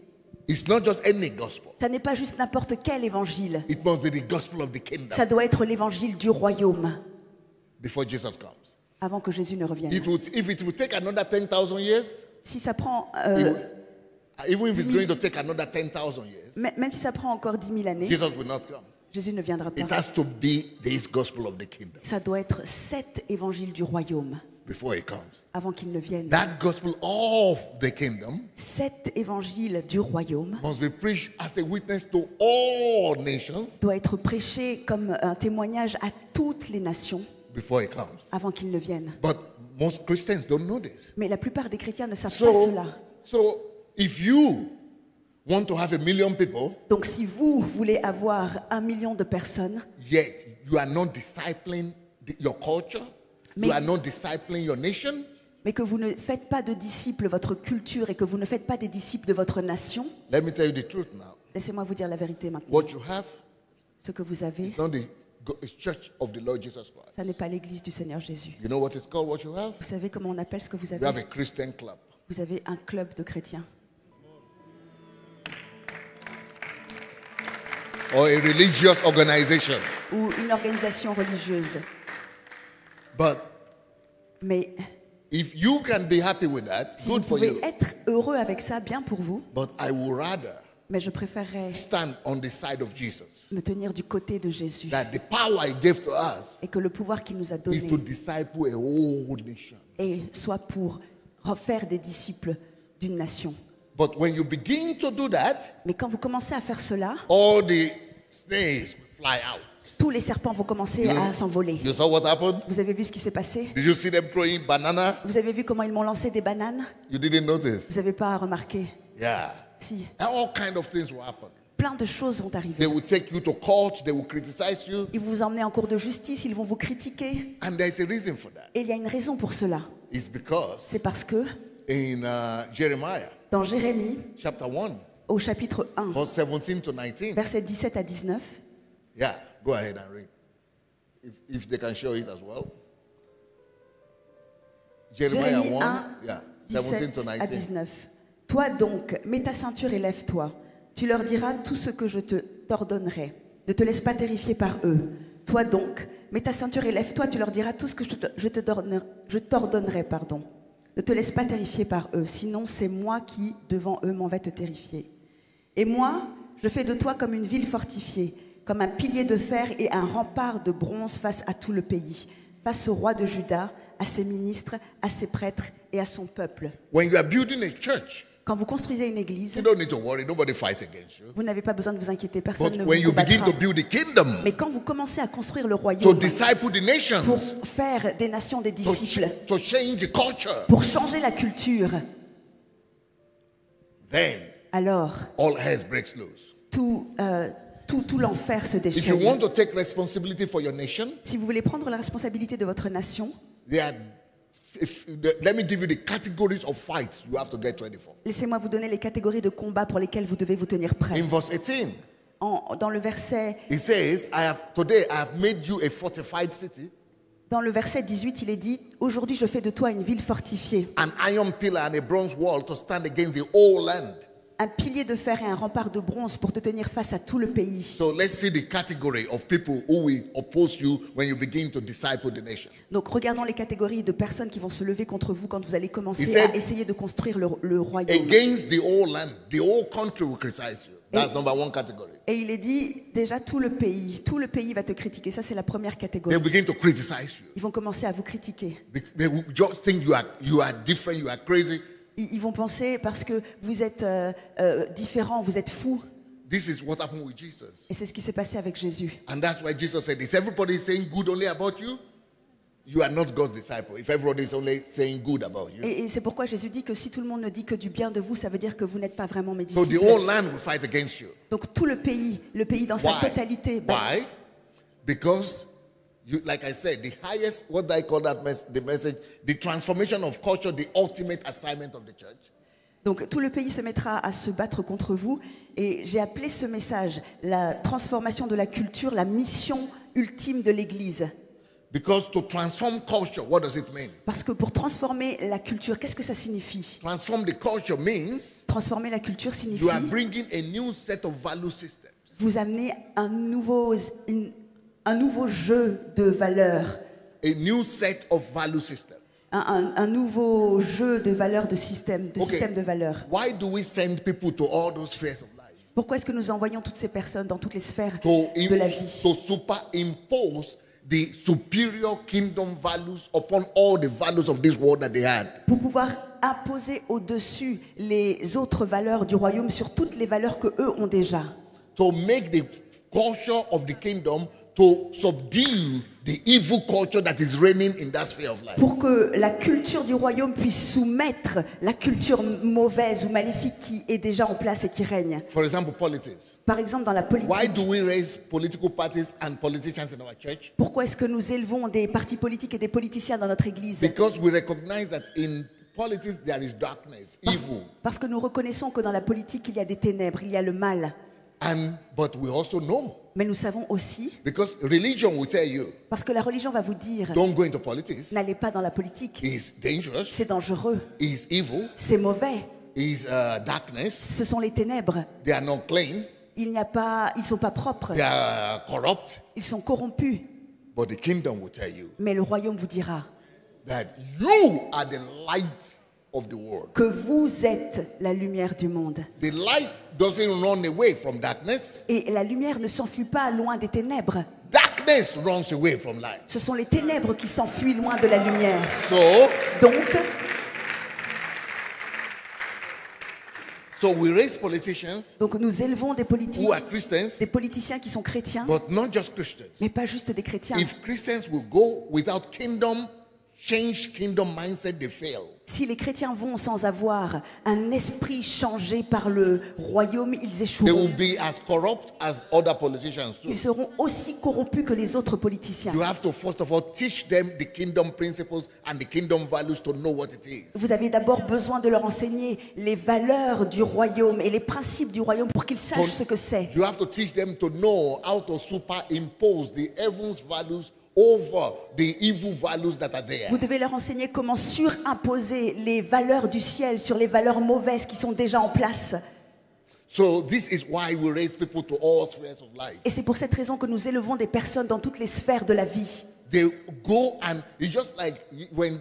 It's not just any gospel. Ça n'est pas juste n'importe quel évangile. It must be the gospel of the kingdom Ça doit être l'évangile du royaume before Jesus comes. avant que Jésus ne revienne. If it will take another 10,000 years, Si ça prend, even if it's going to take another 10,000 years, même si ça prend encore 10 000 années, Jesus will not come. Jésus ne viendra It pas. has to be this gospel of the kingdom Ça doit être cet évangile du royaume before he comes. avant qu'il ne vienne. That gospel of the kingdom Cet évangile du royaume must be preached as a witness to all nations doit être prêché comme un témoignage à toutes les nations before he comes. avant qu'il ne vienne. But most Christians don't know this. Mais la plupart des chrétiens ne savent pas cela. So if you want to have 1 million people, Donc si vous voulez avoir 1 million de personnes, yet you are not discipling your culture, Mais- you are not discipling your nation, mais que vous ne faites pas de disciples votre culture et que vous ne faites pas des disciples de votre nation, let me tell you the truth now. laissez-moi vous dire la vérité maintenant. What you have Ce que vous avez, is not the church of the Lord Jesus Christ. ça n'est pas l'église du Seigneur Jésus. You know what it's called, what you have? Vous savez comment on appelle ce que vous You have avez? a Christian club. Vous avez un club de chrétiens Or a religious organization. ou une organisation religieuse. But Mais if you can be happy with that, si vous good for pouvez you. être heureux avec ça, bien pour vous. But I would rather Mais je préférerais stand on the side of Jesus. me tenir du côté de Jésus That the power he gave to us et que le pouvoir qu'il nous a is to donné disciple a whole nation. et soit pour refaire des disciples d'une nation. But when you begin to do that, Mais quand vous commencez à faire cela, all the snakes will fly out. tous les serpents vont commencer à s'envoler. You saw what happened? Vous avez vu ce qui s'est passé? Did you see them throwing banana? Vous avez vu comment ils m'ont lancé des bananes? You didn't notice? Vous n'avez pas remarqué? Yeah. Si. And all kind of things will happen. Plein de choses vont They arriver. will take you to court. They will criticize you. Ils vont vous emmener en cours de justice, ils vont vous critiquer. And there's a reason for that. Et il y a une raison pour cela. It's because C'est parce que in Jeremiah dans Jérémie, chapter 1, au chapitre 1, verse 17 to 19. versets 17 à 19, Yeah, go ahead and read. If they can show it as well. Jeremiah Jérémie 1, 1, yeah, 17 to 17 à 19. 19. Toi donc, mets ta ceinture et lève-toi. Tu leur diras tout ce que je t'ordonnerai. Ne te laisse pas terrifier par eux. Toi donc, mets ta ceinture et lève-toi. Tu leur diras tout ce que je t'ordonnerai. Pardon. Ne te laisse pas terrifier par eux. Sinon, c'est moi qui, devant eux, m'en vais te terrifier. Et moi, je fais de toi comme une ville fortifiée, comme un pilier de fer et un rempart de bronze face à tout le pays, face au roi de Juda, à ses ministres, à ses prêtres et à son peuple. When you are building a church, Quand vous construisez une église, you don't need to worry. Nobody fights against you. vous n'avez pas besoin de vous inquiéter, personne But ne when vous you begin combattra. to build a kingdom, Mais quand vous commencez à construire le to royaume, disciple the pour nations, faire des nations des disciples, to change the culture, pour changer la culture, then alors all hell breaks loose. tout l'enfer se If you déchaîne. want to take responsibility for your nation, Si vous voulez prendre la responsabilité de votre nation, let me give you the categories of fights you have to get ready for. laissez-moi vous donner les catégories de combats pour lesquels vous devez vous tenir prêt. In verse 18, Dans le verset it says, Today I have made you a fortified city, Dans le verset 18, il est dit « Aujourd'hui, je fais de toi une ville fortifiée, an iron pillar and a bronze wall to stand against the whole land. un pilier de fer et un rempart de bronze pour te tenir face à tout le pays. » So let's see the category of people who will oppose you when you begin to disciple the nation. Donc, regardons les catégories de personnes qui vont se lever contre vous quand vous allez He commencer said, à essayer de construire le royaume. Against the whole land, the whole country will criticize you. That's number one category. Et il est dit, déjà, tout le pays va te critiquer. Ça, c'est la première catégorie. They begin to criticize you. Ils vont commencer à vous critiquer. They will just think you are different, you are crazy. Ils vont penser, parce que vous êtes différents, vous êtes fous. This is what happened with Jesus. Et c'est ce qui s'est passé avec Jésus. And that's why Jesus said, is everybody saying good only about you? You are not God's disciple. If everybody is only saying good about you. Et c'est pourquoi Jésus dit que si tout le monde ne dit que du bien de vous, ça veut dire que vous n'êtes pas vraiment mes So the disciples. whole land will fight against you. Donc tout le pays dans sa Why? totalité. Why? Because, like I said, the highest, what I call that the message, the transformation of culture, the ultimate assignment of the church. Donc tout le pays se mettra à se battre contre vous. Et j'ai appelé ce message la transformation de la culture, la mission ultime de l'Église. Because to transform culture, what does it mean? Parce que pour transformer la culture, qu'est-ce que ça signifie? Transform the culture means Transformer la culture signifie you are bringing a new set of value systems. vous amener un nouveau jeu de valeurs, A new set of value systems. un nouveau jeu de valeurs, de système Okay. de valeurs. Why do we send people to all those spheres of life? Pourquoi est-ce que nous envoyons toutes ces personnes dans toutes les sphères To de la vie? superimpose the superior kingdom values upon all the values of this world that they had. Pour pouvoir imposer au-dessus les autres valeurs du royaume sur toutes les valeurs que eux ont déjà. To make the culture of the kingdom to subdue the evil culture that is reigning in that sphere of life. Pour que la culture du royaume puisse soumettre la culture mauvaise ou maléfique qui est déjà en place et qui règne. For example, politics. Par exemple, dans la Why politique. do we raise political parties and politicians in our church? Pourquoi est-ce que nous élevons des partis politiques et des politiciens dans notre église? Because we recognize that in politics there is darkness, evil. Parce que nous reconnaissons que dans la politique, il y a des ténèbres, il y a le mal. But we also know, Mais nous savons aussi, because religion will tell you, parce que la religion va vous dire, don't go into politics. n'allez pas dans la politique. It's dangerous. C'est dangereux, It's evil. c'est mauvais, It's darkness. ce sont les ténèbres. They are not clean. Ils sont pas propres, They are corrupt. ils sont corrompus. But the kingdom will tell you Mais le royaume vous dira that you are the light of the world. que vous êtes la lumière du monde. The light doesn't run away from darkness. Et la lumière ne s'enfuit pas loin des ténèbres. Darkness runs away from light. Ce sont les ténèbres qui s'enfuient loin de la lumière. So, Donc, So we raise politicians Donc nous élevons des who are Christians, politiciens qui sont chrétiens, but not just Christians. mais pas juste des chrétiens. If Christians will go without kingdom, change kingdom mindset, they fail. Si les chrétiens vont sans avoir un esprit changé par le royaume, ils They échoueront. will be as corrupt as other politicians too. Ils seront aussi corrompus que les autres politiciens. You have to first of all teach them the kingdom principles and the kingdom values to know what it is. Vous avez d'abord besoin de leur enseigner les valeurs du royaume et les principes du royaume pour qu'ils sachent ce que c'est. You have to teach them to know how to superimpose the heavens values over the evil values that are there. Vous devez leur enseigner comment surimposer les valeurs du ciel sur les valeurs mauvaises qui sont déjà en place. So this is why we raise people to all spheres of life. Et c'est pour cette raison que nous élevons des personnes dans toutes les sphères de la vie. They go and it's just like when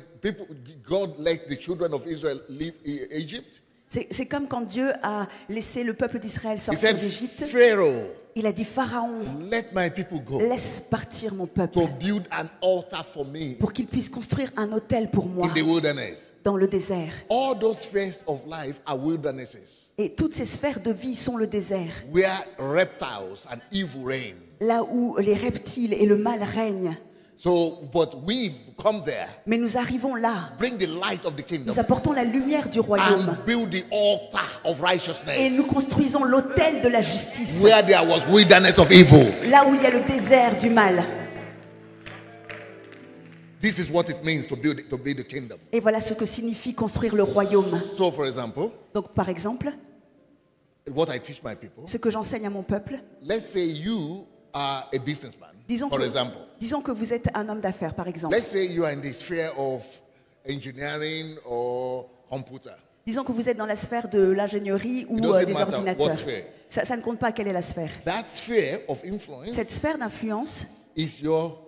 God let the children of Israel leave Egypt. C'est comme quand Dieu a laissé le peuple d'Israël He sortir said, d'Égypte. Pharaoh, Il a dit, Pharaon, let my people go laisse partir mon peuple to build an altar for me pour qu'il puisse construire un autel pour moi in the wilderness. dans le désert. All those spheres of life are wildernesses Et toutes ces sphères de vie sont le désert, where reptiles and evil reign. là où les reptiles et le mal règnent. So, but we come there, Mais nous arrivons là, bring the light of the kingdom, nous apportons la lumière du royaume and build the altar of et righteousness nous construisons l'autel de la justice, where there was wilderness of evil. là où il y a le désert du mal. This is what it means to build the kingdom. Et voilà ce que signifie construire le royaume. So, for example, Donc par exemple, what I teach my people, ce que j'enseigne à mon peuple, let's say you are a businessman, for example. disons que vous êtes un homme d'affaires, par exemple. Let's say you are in the sphere of engineering or computer. Disons que vous êtes dans la sphère de l'ingénierie ou It doesn't des matter ordinateurs. what sphere. Ça ne compte pas quelle est la sphère. That sphere of influence Cette sphère d'influence, is your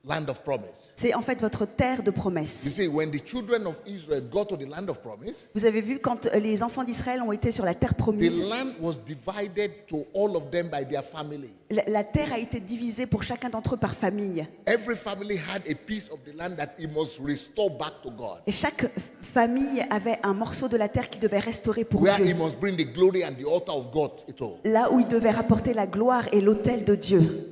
land of promise. c'est en fait votre terre de You promesse. see, when the children of Israel got to the land of promise, Vous avez vu quand les enfants d'Israël ont été sur la terre the promise, land was divided to all of them by their family. la terre a été divisée pour chacun d'entre eux par famille. Every family had a piece of the land that it must restore back to God, Et chaque famille avait un morceau de la terre qui devait restaurer pour where Dieu. he must bring the glory and the altar of God at all. Là où il devait rapporter la gloire et l'autel de Dieu.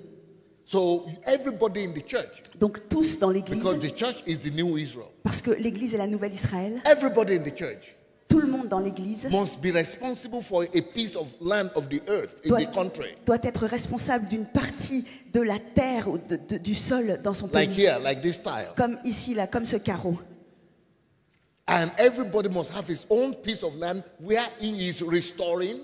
So everybody in the church, Donc tous dans l'église, because the church is the new Israel, parce que l'église est la nouvelle Israël, everybody in the church tout le monde dans l'église must be responsible for a piece of land of the earth in the country. doit être responsable d'une partie de la terre ou du sol dans son Like pays. here, like this tile. Comme ici, là, comme ce carreau. And everybody must have his own piece of land where he is restoring,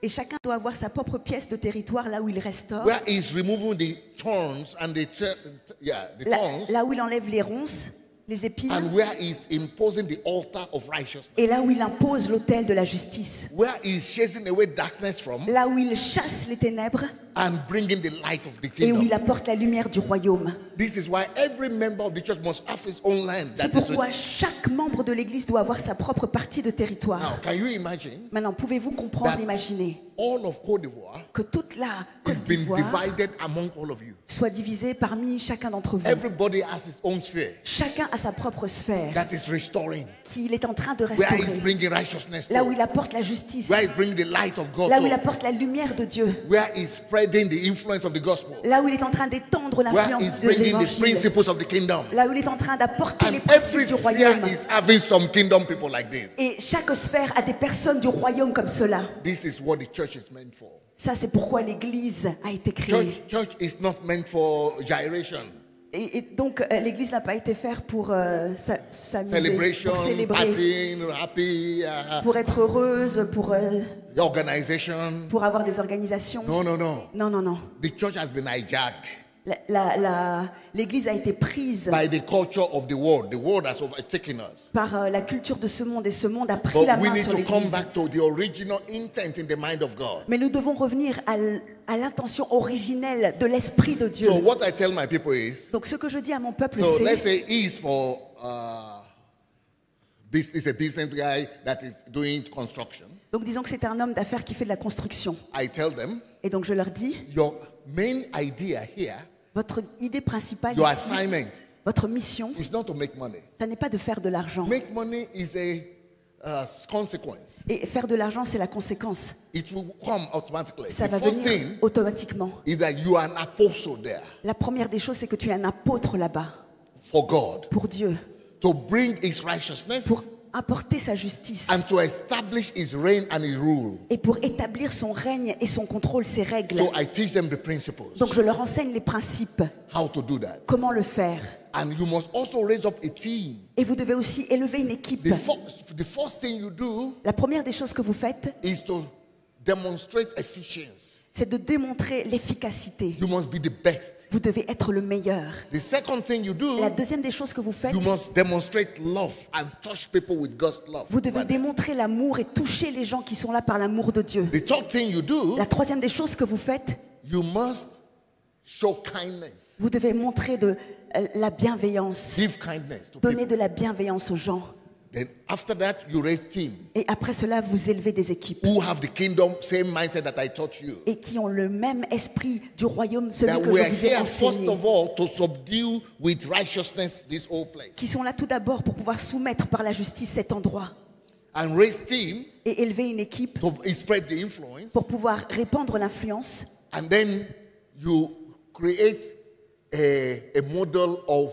Et chacun doit avoir sa propre pièce de territoire là où il restaure, where he is removing the thorns and the thorns, là où il enlève les ronces, les épines, and where he is imposing the altar of righteousness, et là où il impose l'autel de la justice, where he is chasing away darkness from là où il chasse les ténèbres and bringing the light of the et où kingdom. il apporte la lumière du royaume. This is why every member of the church must have his own land. C'est That is pourquoi chaque membre de l'église doit avoir sa propre partie de Now, territoire. can you imagine Maintenant, pouvez-vous comprendre, That- imaginer all of Côte d'Ivoire que toute la has Côte been d'Ivoire divided among all of you? soit divisée parmi chacun d'entre vous. Everybody has his own sphere Chacun a sa propre sphère that is restoring, qu'il est en train de where he's restaurer. bringing righteousness Là où to, il apporte la justice, where he's bringing the light of God là où il to, apporte la lumière de Dieu, where he's spreading the influence of the gospel, là où il est en train d'étendre where l'influence he's de bringing the l'évangile, principles of the kingdom. là où il est en train d'apporter And les every principes du sphere royaume. is having some kingdom people like this. Et chaque sphère a des personnes du royaume comme cela. This is what the church is meant for. Ça, c'est pourquoi l'Église a été créée. Church is not meant for gyration, Et donc, l'Église n'a pas été faite pour s'amuser, celebration, pour célébrer, partying, happy, pour être heureuse, organization. pour avoir des organisations. No. Non, non, non. The church has been hijacked L'Église a été prise by the culture of the world. The world has overtaken us. par la culture de ce monde et ce monde a pris But la we main need sur to come l'Église. back to the original intent in the mind of God. Mais nous devons revenir à l'intention originelle de l'Esprit de Dieu. So what I tell my people is, Donc ce que je dis à mon peuple, so let's c'est, say he's for he's a business guy that is doing construction. donc disons que c'est un homme d'affaires qui fait de la construction. I tell them, Et donc je leur dis, your main idea here, votre idée principale your ici, assignment votre mission, is not to make money. ça n'est pas de faire de l'argent. Make money is a consequence. Et faire de l'argent, c'est la conséquence. It will come automatically. Ça The va first venir thing automatiquement. is that you are an apostle there La première des choses, c'est que tu es un apôtre là-bas, for God pour Dieu, to bring His righteousness pour apporter sa justice and to establish His reign and His rule. et pour établir son règne et son contrôle, ses règles. So I teach them the principles, Donc je leur enseigne les principes, how to do that. comment le faire. And you must also raise up a team. Et vous devez aussi élever une équipe. The first thing you do La première des choses que vous faites, is to demonstrate efficiency. c'est de démontrer l'efficacité. You must be the best. Vous devez être le meilleur. The second thing you do, La deuxième des choses que vous faites, you must demonstrate love and touch people with God's love. vous devez démontrer l'amour et toucher les gens qui sont là par l'amour de Dieu. The third thing you do, La troisième des choses que vous faites, you must show kindness. vous devez montrer de la bienveillance. Give kindness to Donner people. de la bienveillance aux gens. Then after that, you raise team Et après cela, vous élevez des équipes. who have the kingdom, same mindset that I taught you. Et qui ont le même esprit du royaume, celui That que we je are vous ai here first enseigné. of all to subdue with righteousness this whole place. Qui sont là tout d'abord pour pouvoir soumettre par la justice cet endroit. And raise team Et élever une équipe to spread the influence. pour pouvoir répandre l'influence. And then you create a model of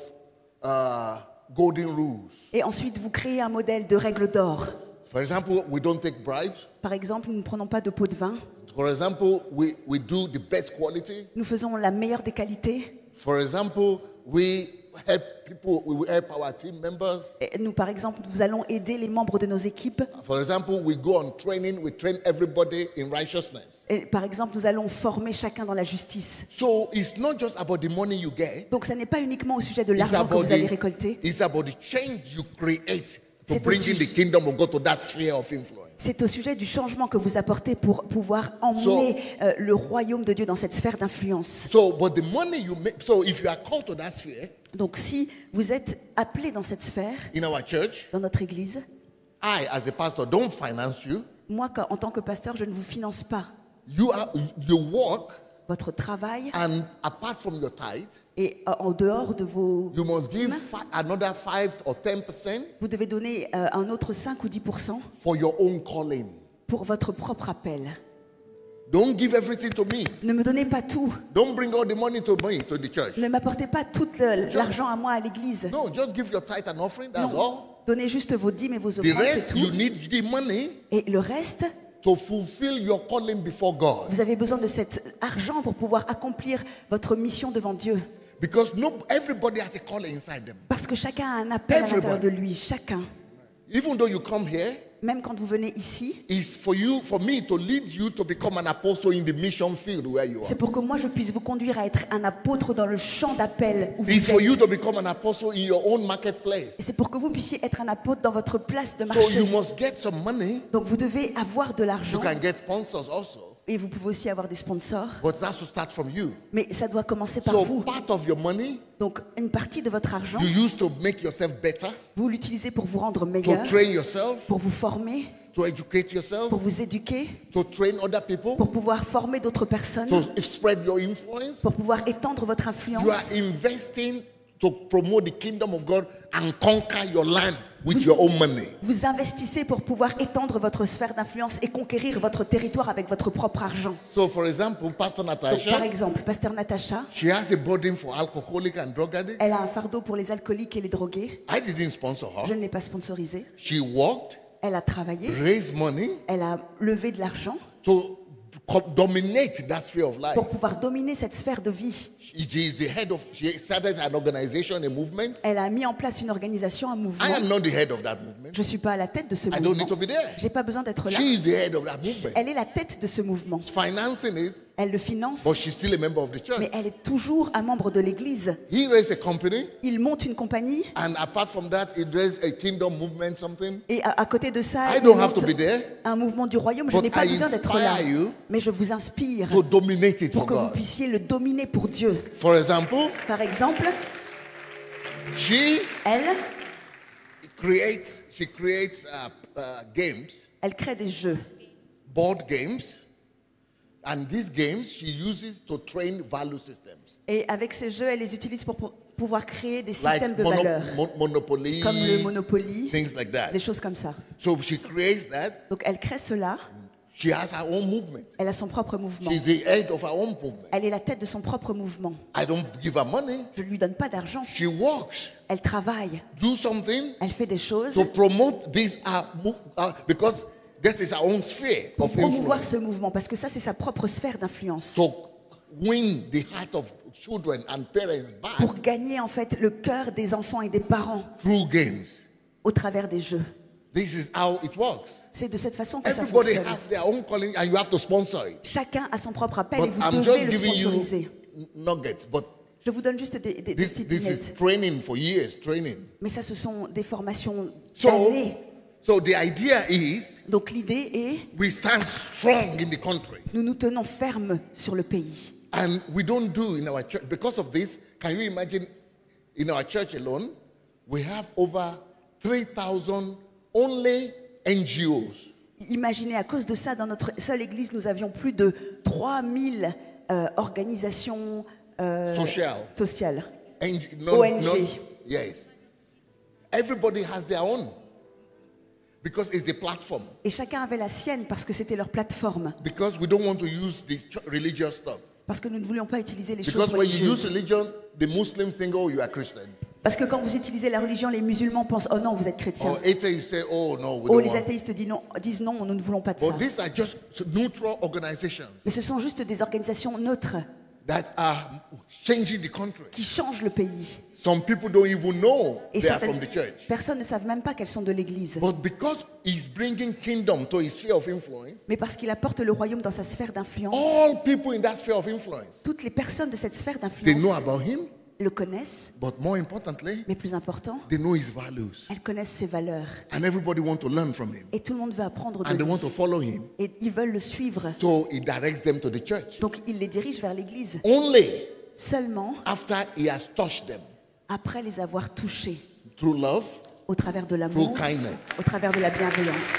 golden rules. Et ensuite, vous créez un modèle de règles d'or. For example, we don't take bribes. Par exemple, nous ne prenons pas de pot de vin. For example, we do the best quality. Nous faisons la meilleure des qualités. For example, we help people, we help our team members. Et nous, par exemple, nous allons aider les membres de nos équipes. For example, we go on training, we train everybody in righteousness. Et par exemple, nous allons former chacun dans la justice. So it's not just about the money you get, Donc, ça n'est pas uniquement au sujet de it's l'argent que about vous allez récolter. it's about the change you create to C'est bring aussi- in the kingdom of God to that sphere of influence. C'est au sujet du changement que vous apportez pour pouvoir emmener le royaume de Dieu dans cette sphère d'influence. So, but the money you make, so if you are called to that sphere Donc, si vous êtes appelé dans cette sphère, in our church, dans notre église, I, as a pastor, don't finance you. moi, en tant que pasteur, je ne vous finance pas. You work, Votre travail and apart from your tithe, et en dehors de vos... you must give another 5 or 10% Vous devez donner un autre 5 ou 10% for your own calling. pour votre propre appel. Don't give everything to me. Ne me donnez pas tout. Don't bring all the money to me, to the church. Ne m'apportez pas tout l'argent à moi à l'église. No, just give your tithe and offering, that's Non. all. Donnez juste vos dîmes et vos The offrandes, c'est rest, tout. you need the money Et le reste, to fulfill your calling before God. vous avez besoin de cet argent pour pouvoir accomplir votre mission devant Dieu. Because everybody has a calling inside them. Parce que chacun a un appel à l'intérieur de Everybody. lui. Chacun. Even though you come here, Même quand vous venez ici, it's for me to lead you to become an apostle in the mission field where you are. c'est pour que moi je puisse vous conduire à être un apôtre dans le champ d'appel où It's vous for you êtes. to become an apostle in your own marketplace. Et c'est pour que vous puissiez être un apôtre dans votre place de So you marché. must get some money. Donc vous devez avoir de You l'argent can get sponsors also. et vous pouvez aussi avoir des sponsors. But that's to start from you. Mais ça doit commencer par So vous. part of your money, Donc une partie de votre argent, you use to make yourself better, vous l'utilisez pour vous rendre to meilleur, train yourself, pour vous former, to educate yourself, pour vous éduquer, to train other people, pour pouvoir former d'autres personnes, to spread your influence. pour pouvoir étendre votre You are influence. investing to promote the kingdom of God and conquer your land with your own money. Vous investissez pour pouvoir étendre votre sphère d'influence et conquérir votre territoire avec votre propre argent. So, for example, Pastor Donc, Natasha, par exemple, Pasteur Natacha, she has a burden for alcoholic and drug addicts. elle a un fardeau pour les alcooliques et les drogués. I didn't sponsor Je her. ne l'ai pas sponsorisée. She worked, Elle a travaillé, raised money elle a levé de l'argent to dominate that sphere of life. pour pouvoir dominer cette sphère de vie. She started an organization, a movement. Elle a mis en place une organisation, un mouvement. I am not the head of that movement. Je ne suis pas à la tête de ce I don't mouvement. need to be there. Je n'ai pas besoin d'être là. She is the head of that movement. Elle est la tête de ce mouvement. Financing it, Elle le finance, but she's still a member of the church. mais elle est toujours un membre de l'Église. He raised a company, Il monte une compagnie and apart from that, he raised a kingdom movement, something. et à côté de ça, I il don't have monte to be there, un mouvement du royaume. Je but n'ai pas I besoin d'être là, inspire you mais je vous inspire to dominate it pour for que vous God. puissiez le dominer pour Dieu. For example, Par exemple, she elle creates games, crée des jeux, board games, And these games she uses to train value systems. Et avec ces jeux, elle les utilise pour pouvoir créer des Like systèmes de valeurs, Monopoly, comme le Monopoly, things like that. des choses comme ça. So she creates that. Donc elle crée cela, She has her own movement. elle a son propre mouvement. She's the head of her own movement. Elle est la tête de son propre mouvement. I don't give her money. Je ne lui donne pas d'argent. She works, Elle travaille, do something elle fait des choses to promote this because that is her own sphere pour of promouvoir influence. ce mouvement, parce que ça, c'est sa propre sphère d'influence. To win the heart of children and parents Pour back gagner en fait le cœur des enfants et des parents through games. au travers des jeux. This is how it works. C'est de cette façon que ça Everybody fonctionne. have their own calling and you have to sponsor it. Chacun a son propre appel et But vous I'm devez just le giving sponsoriser. you nuggets. But Je vous donne juste des this petites is lunettes. training for years, training. Mais ça, ce sont des formations So, d'années. so the idea is Donc l'idée est, we stand strong in the country. nous nous tenons fermes sur le pays. And we don't do in our church. Because of this, can you imagine in our church alone, we have over 3,000 only NGOs. Imaginez, à cause de ça, dans notre seule église, nous avions plus de 3000 organisations sociales. ONG. Yes. Everybody has their own. Because it's the platform. Et chacun avait la sienne parce que c'était leur plateforme. Because we don't want to use the religious stuff. Parce que nous ne voulions pas utiliser les Because choses when you use religieuses. religion, the Muslims think, oh, you are Christian. Parce que quand vous utilisez la religion, les musulmans pensent, oh non, vous êtes chrétien. Or atheists say, oh, no, we Oh, don't les want. athéistes disent non, nous ne voulons pas de ça. But these are just neutral organizations Mais ce sont juste des organisations neutres that are changing the country. qui changent le pays. Some people don't even know Et they are certaines from the church. personnes ne savent même pas qu'elles sont de l'église. But because he's bringing kingdom to his sphere of influence, Mais parce qu'il apporte le royaume dans sa sphère d'influence, all people in that sphere of influence, toutes les personnes de cette sphère they know d'influence about him, le connaissent, but more importantly, mais plus important, they know his values. elles connaissent ses valeurs. And everybody wants to learn from him. Et tout le monde veut apprendre de And they want to lui. follow him. Et ils veulent le suivre. So he directs them to the church. Donc il les dirige vers l'église. Only Seulement after he has touched them après les avoir touchés through love, au travers de through l'amour, kindness, au travers de la bienveillance.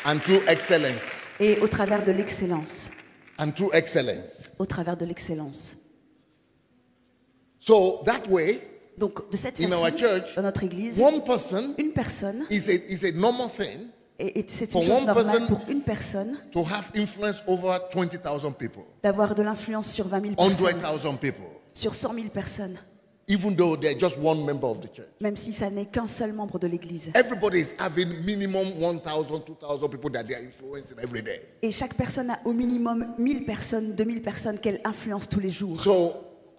and through excellence. Et au travers de l'excellence. And through excellence. Au travers de l'excellence. So that way, Donc de cette in our façon, church, dans notre église, one person une personne, is a normal thing et c'est For une chose one normale person- pour une personne to have influence over 20,000 people, d'avoir de l'influence sur 20 000 personnes, 100,000 people, sur 100 000 personnes, even though they're just one member of the church. même si ça n'est qu'un seul membre de l'église. Everybody is having minimum 1,000, 2,000 people that they are influencing every day. Et chaque personne a au minimum 1000 personnes, 2000 personnes qu'elle influence tous les jours. So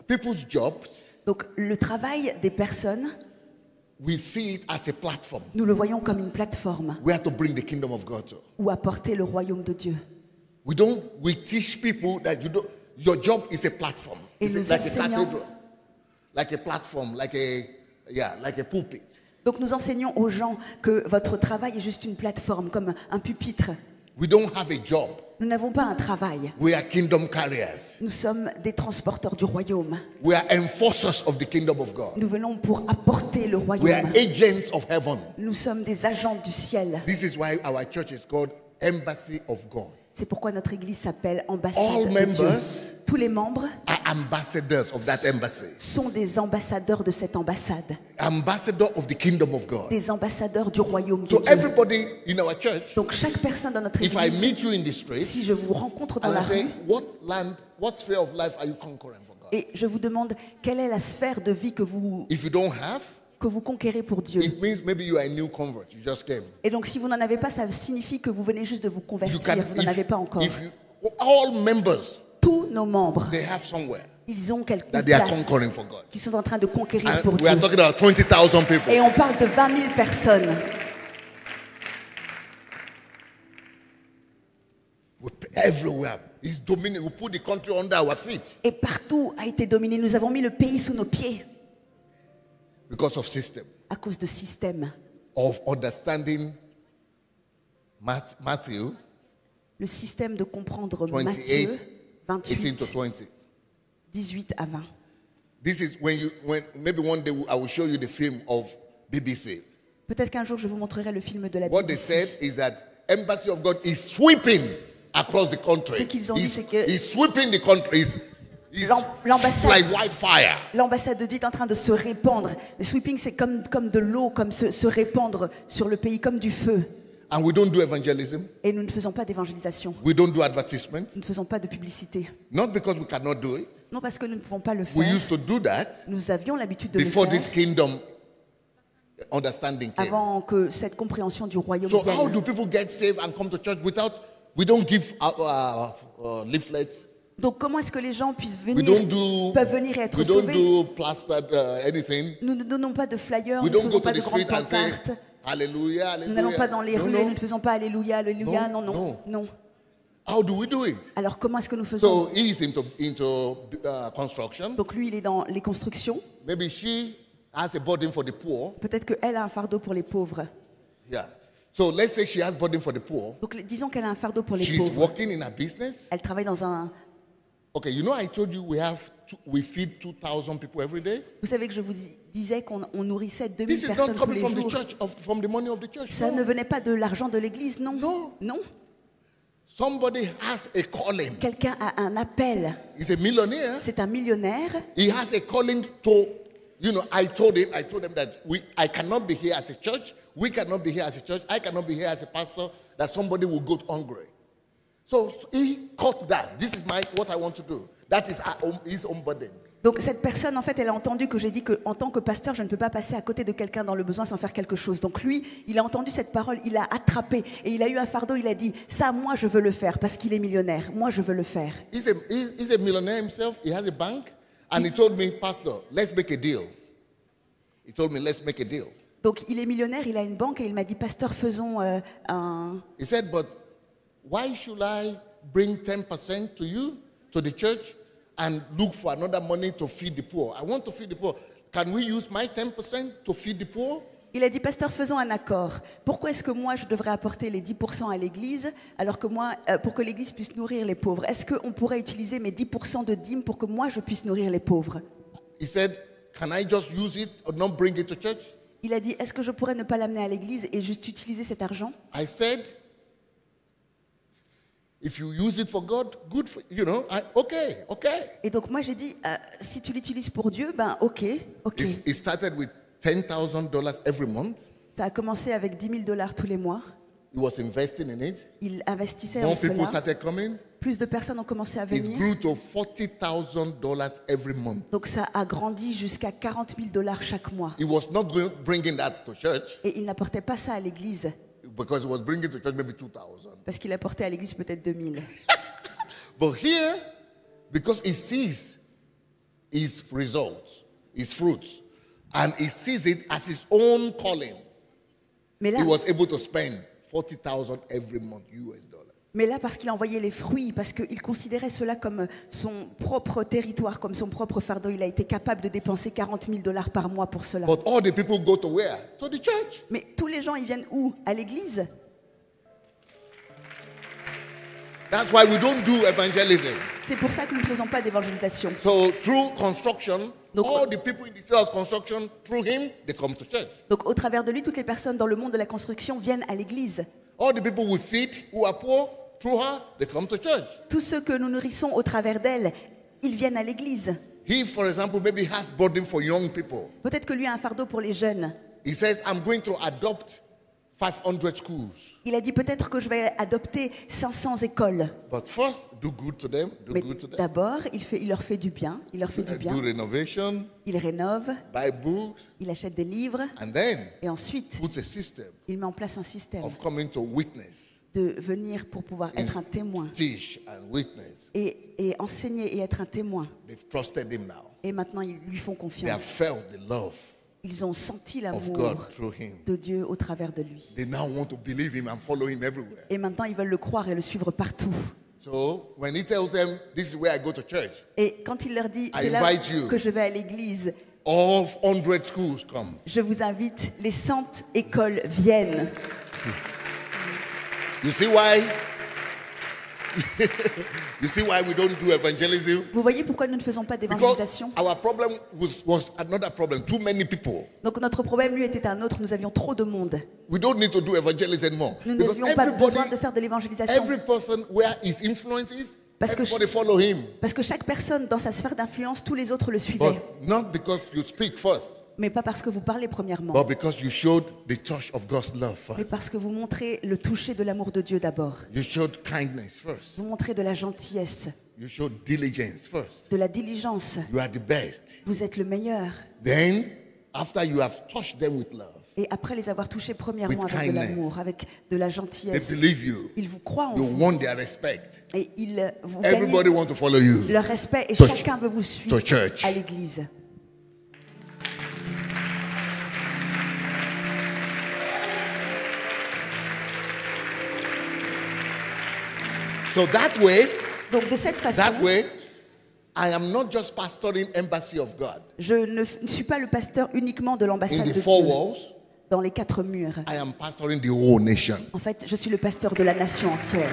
people's jobs, Donc le travail des personnes, we see it as a platform. nous le voyons comme une plateforme We have to bring the kingdom of God to. où apporter le royaume de Dieu. We teach people that your job is a platform. Et It's nous like a enseignons- cathedral, like a platform, like a pulpit. Donc nous enseignons aux gens que votre travail est juste une plateforme, comme un pupitre. We don't have a job. Nous n'avons pas un travail. We are kingdom carriers. Nous sommes des transporteurs du royaume. We are enforcers of the kingdom of God. Nous venons pour apporter le We are royaume. agents of heaven. Nous sommes des agents du ciel. This is why our church is called Embassy of God. C'est pourquoi notre église s'appelle Ambassade All de Dieu. members Tous les membres are ambassadors of that embassy. sont des ambassadeurs de cette ambassade, Ambassador of the kingdom of God. des ambassadeurs du royaume de So Dieu. everybody in our church, Donc chaque personne dans notre if I église, meet you in the street si je vous rencontre dans and I la say, rue what sphere of life are you conquering for God? et je vous demande quelle est la sphère de vie que vous If you don't have, conquérez pour Dieu. it means maybe you are a new convert. You just came. Et donc si vous n'en avez pas, ça signifie que vous venez juste de vous You convertir, can, vous n'en avez pas encore. all members, Tous nos membres, they have somewhere ils ont quelque that they are place conquering for God. qui sont en train de conquérir And pour we are Dieu. talking about 20,000 people. Et on parle de 20 000 personnes. Everywhere. It's dominating. We put the country under our feet Et partout a été dominé. Nous avons mis le pays sous nos pieds because of system, à cause de systèmes. of understanding Matthew Le système de comprendre 28, Matthieu 18 to 28, 20. 18 à 20. This is when maybe one day I will show you the film of BBC. Peut-être qu'un jour je vous montrerai le film de la What they BBC. said is that Embassy of God is sweeping across the country. Ce qu'ils ont dit, c'est que he's sweeping the country. He's l'ambassade- like wildfire. L'ambassade de Dieu est en train de se répandre. Le sweeping, c'est comme de l'eau, comme se répandre sur le pays, comme du feu. And we don't do evangelism. Et nous ne faisons pas d'évangélisation. We don't do advertisement. Nous ne faisons pas de publicité. Not because we cannot do it. Non parce que nous ne pouvons pas le We faire. used to do that Nous avions l'habitude de le before faire this kingdom understanding came. avant que cette compréhension du royaume So how vienne. do people get saved and come to church without, we don't give leaflets, Donc comment est-ce que les gens puissent we venir, don't do, peuvent venir et être we don't sauvés? do plastered anything. Nous ne donnons pas de flyers, We nous ne don't go faisons to pas the de grandes street and say, pancartes. hallelujah, Nous n'allons pas hallelujah. dans les No, rues, no. nous ne faisons pas Alléluia, Alléluia, No, non, non, non. How do we do it? Alors comment est-ce que nous faisons? So he is into construction. Donc lui, il est dans les constructions. Maybe she has a burden for the poor. Peut-être qu'elle a un fardeau pour les pauvres. Yeah. So let's say she has burden for the poor. Donc disons qu'elle a un fardeau pour les She's pauvres. working in a business. Elle travaille dans un... Okay, you know I told you we feed 2,000 people every day. Vous savez que je vous disais qu'on nourrissait 2000 This is not personnes tous coming les from the jours. church, from the money of the church. Ça No. ne venait pas de l'argent de l'église, non. No. Non. Somebody has a calling. Quelqu'un a un appel. He's a millionaire. C'est un millionnaire. He has a calling to, I told them that I cannot be here as a church. We cannot be here as a church. I cannot be here as a pastor. That somebody will go hungry. So he caught that. This is what I want to do. That is his own burden. Donc cette personne, en fait, elle a entendu que j'ai dit qu'en tant que pasteur, je ne peux pas passer à côté de quelqu'un dans le besoin sans faire quelque chose. Donc lui, il a entendu cette parole, il a attrapé et il a eu un fardeau, il a dit, ça, moi, je veux le faire parce qu'il est millionnaire. Moi, je veux le faire. He's a millionaire himself. He has a bank. And he told me, Pastor, let's make a deal. He told me, let's make a deal. Donc il est millionnaire, il a une banque et il m'a dit, pasteur, faisons un... He said, but why should I bring 10% to you, to the church, and look for another money to feed the poor? I want to feed the poor. Can we use my 10% to feed the poor? Il a dit, pasteur, faisons un accord. Pourquoi est-ce que moi, je devrais apporter les 10% à l'église, alors que moi, pour que l'église puisse nourrir les pauvres? Est-ce qu'on pourrait utiliser mes 10% de dîmes pour que moi, je puisse nourrir les pauvres? He said, can I just use it or not bring it to church? Il a dit, est-ce que je pourrais ne pas l'amener à l'église et juste utiliser cet argent? I said, if you use it for God, good for okay. Et donc moi j'ai dit, si tu l'utilises pour Dieu, ben ok. It started with $10,000 every month. Ça a commencé avec $10,000 tous les mois. He was investing in it. Il investissait en More people cela. started coming. Plus de personnes ont commencé à It venir. grew to $40,000 every month. Donc ça a grandi jusqu'à $40,000 chaque mois. He was not bringing that to church Et il n'apportait pas ça à l'église, because he was bringing to church maybe 2,000. parce qu'il apportait à l'église peut-être 2000. But here, because he sees his results, his fruits, and he sees it as his own calling, Mais là, he was able to spend 40,000 every month, US dollars. mais là parce qu'il envoyait les fruits, parce qu'il considérait cela comme son propre territoire, comme son propre fardeau, il a été capable de dépenser $40,000 par mois pour cela. But all the people go to where? To the church. Mais tous les gens, ils viennent où? À l'église? That's why we don't do evangelism. C'est pour ça que nous ne faisons pas d'évangélisation. So through construction, Donc- all the people in the field of construction, through him, they come to church. Donc au travers de lui, toutes les personnes dans le monde de la construction viennent à l'église. All the people we feed who are poor, through her, they come to church. Tous ceux que nous nourrissons au travers d'elle, ils viennent à l'église. He, for example, maybe has burden for young people. Peut-être que lui a un fardeau pour les jeunes. He says, I'm going to adopt 500 schools. Il a dit peut-être que je vais adopter 500 écoles. But first, do good to them, do Mais good to them. d'abord, il leur fait du bien. Il leur fait du Do bien. renovation, Il rénove, buy books, il achète des livres. and then Et ensuite, puts a system il met en place un système of coming to witness, de venir pour pouvoir être un témoin. teach and witness. Et enseigner et être un témoin. They've trusted him now. Et maintenant, ils lui font They have confiance. felt the love Ils ont senti of l'amour God through him. de Dieu au travers de lui. They now want to believe him and follow him everywhere. Et maintenant, ils veulent le croire et le suivre partout. So when he tells them, this is where I go to church, Et quand il leur dit, I c'est là invite you. que je vais à l'église, all 100 schools come. je vous invite, les 100 écoles viennent. You see why? You see why we don't do evangelism? Vous voyez pourquoi nous ne faisons pas Because d'évangélisation? our problem was another problem. Too many people. Donc notre problème, lui, était un autre. Nous avions trop de monde. We don't need to do evangelism anymore. Nous Because n'avions pas besoin de faire de l'évangélisation. every person where his influence is, Parce que everybody follow him. Parce que chaque personne dans sa sphère d'influence, tous les autres le suivaient. But not because you speak first, Mais pas parce que vous parlez premièrement, but because you showed the touch of God's love mais first. parce que vous montrez le toucher de l'amour de Dieu d'abord. You showed kindness first. Vous montrez de la gentillesse, You showed diligence first. de la diligence. You are the best. Vous êtes le meilleur. Then, after you have touched them with love, Et après les avoir touchés premièrement With avec de kindness. l'amour, avec de la they gentillesse, believe you. ils vous croient en You vous. won their respect. Et vous Everybody gagnez want to follow you. leur respect et To- chacun veut vous suivre to church. à l'église. So that way, Donc de cette façon, I am not just pastoring Embassy of God. je ne suis pas le pasteur uniquement de In l'ambassade the de four Dieu walls, dans les 4 murs. I am pastoring the whole nation. En fait, je suis le pasteur de la nation entière.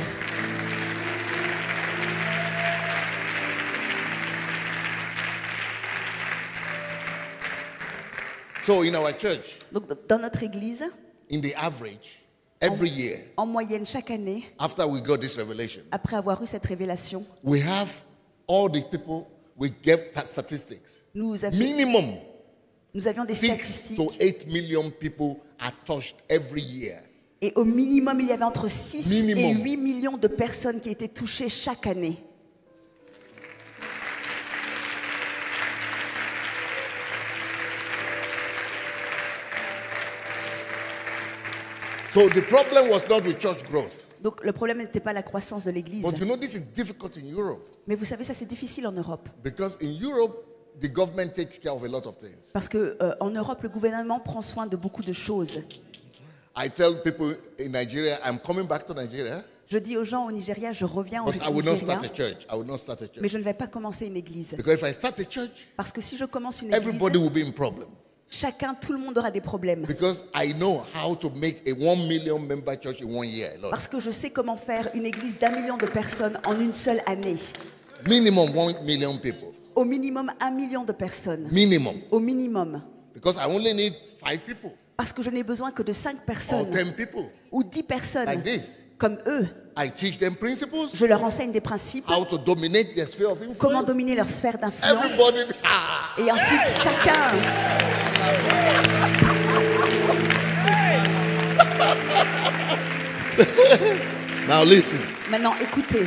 So in our church, Donc dans notre église, in the average, every year, en moyenne chaque année, after we got this revelation, après avoir eu cette révélation, we have all the people, we gave statistics. nous avions des 6 statistiques. to 8 million people are touched every year. Et au minimum, il y avait entre 6 Minimum. et 8 millions de personnes qui étaient touchées chaque année. So the problem was not with church growth. Donc le problème n'était pas la croissance de l'église. But you know, this is difficult in Europe. Mais vous savez, ça c'est difficile en Europe. Because in Europe, the government takes care of a lot of things. Parce qu'en Europe, le gouvernement prend soin de beaucoup de choses. I tell people in Nigeria, I'm coming back to Nigeria, Je dis aux gens au Nigeria, je reviens au but I will not Nigeria, start a church. I will not start a mais church. je ne vais pas commencer une église. Because if I start a church, Parce que si je commence une everybody église, will be in problem. chacun, tout le monde aura des problèmes. Because I know how to make a 1 million member church in 1 year. alone. Parce que je sais comment faire une église d'1 million de personnes en une seule année. Minimum 1 million people. Au minimum 1 million de personnes. Minimum. Au minimum. Because I only need 5 people Parce que je n'ai besoin que de 5 or personnes 10 people ou 10 personnes like this. comme eux. I teach them principles, Je leur enseigne des principes, how to dominate their sphere of comment influence. dominer leur sphère d'influence. Everybody, ah, Et ensuite, chacun. now listen. Maintenant, écoutez.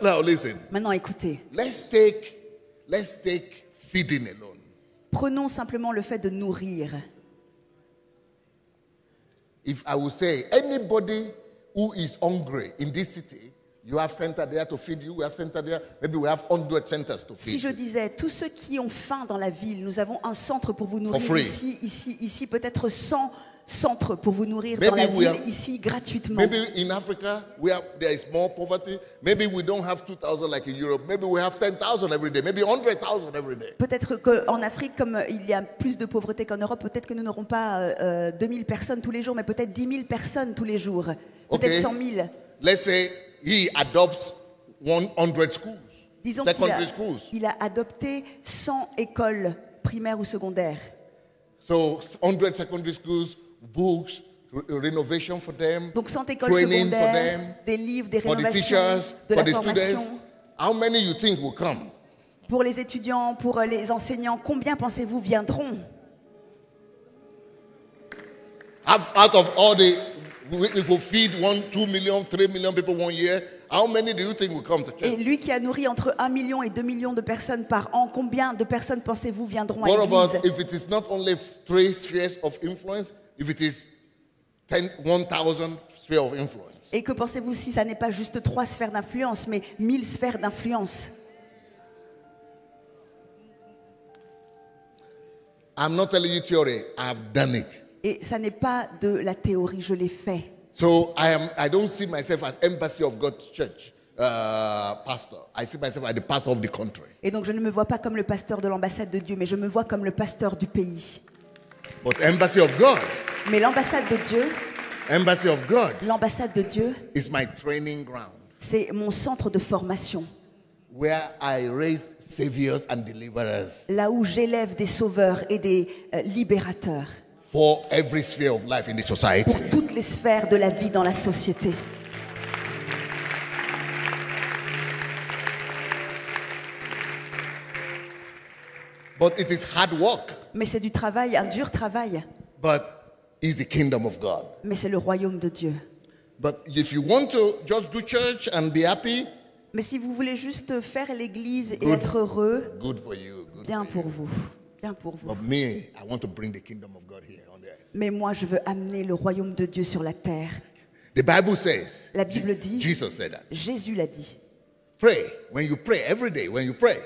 Now listen. Maintenant, écoutez. Let's take feeding alone. Prenons simplement le fait de nourrir. If I would say anybody who is hungry in this city, you have center there to feed you. We have center there. Maybe we have 100 centers to Si feed je you. disais, tous ceux qui ont faim dans la ville, nous avons un centre pour vous nourrir free. ici, peut-être 100 centres pour vous nourrir dans Maybe la we ville, are- ici, gratuitement. Maybe in Africa, where there is more poverty, maybe we don't have 2,000 like in Europe. Maybe we have 10,000 every day. Maybe 100,000 every day. Peut-être qu'en Afrique, comme il y a plus de pauvreté qu'en Europe, peut-être que nous n'aurons pas 2000 personnes tous les jours, mais peut-être 10 000 personnes tous les jours. Peut-être Okay. 100 000. Let's say he adopts 100 schools, Disons qu'il secondary schools. il a adopté 100 écoles primaires ou secondaires. So 100 secondary schools, books, renovation for them, Donc 100 écoles training for secondaires, them, des livres, des for the rénovations, teachers, de for la the students. formation. How many you think will come? Pour les étudiants, pour les enseignants, combien pensez-vous viendront? Out of all the, if we feed 1, 2 million, 3 million people 1 year, how many do you think will come to Et church? lui qui a nourri entre 1 million et 2 millions de personnes par an, combien de personnes pensez-vous viendront à What about l'église? if it is not only 3 spheres of influence, if it is 1,000 spheres of influence? Et que pensez-vous si ça n'est pas juste 3 sphères d'influence, mais 1000 sphères d'influence? I'm not telling you theory, I've done it. Et ça n'est pas de la théorie, je l'ai fait. So I don't see myself as Embassy of God Church pastor. I see myself as the pastor of the country. Et donc je ne me vois pas comme le pasteur de l'ambassade de Dieu, mais je me vois comme le pasteur du pays. But Embassy of God, Mais l'ambassade de Dieu, Embassy of God L'ambassade de Dieu, is my training ground c'est mon centre de formation. where I raise saviors and deliverers Là où j'élève des sauveurs et des libérateurs. for every sphere of life in the society. Pour toutes les sphères de la vie dans la société. But it is hard work. Mais c'est du travail, un dur travail. But it's the kingdom of God. Mais c'est le royaume de Dieu. But if you want to just do church and be happy, Mais si vous voulez juste faire l'église et Good. être heureux, good for you. Good bien for you. pour vous. Bien pour vous. But me, I want to bring the kingdom of God here on the earth. Mais moi, je veux amener le royaume de Dieu sur la terre. The Bible says, La Bible dit, Jesus said that. Jésus l'a dit. Pray. When you pray, every day, when you pray,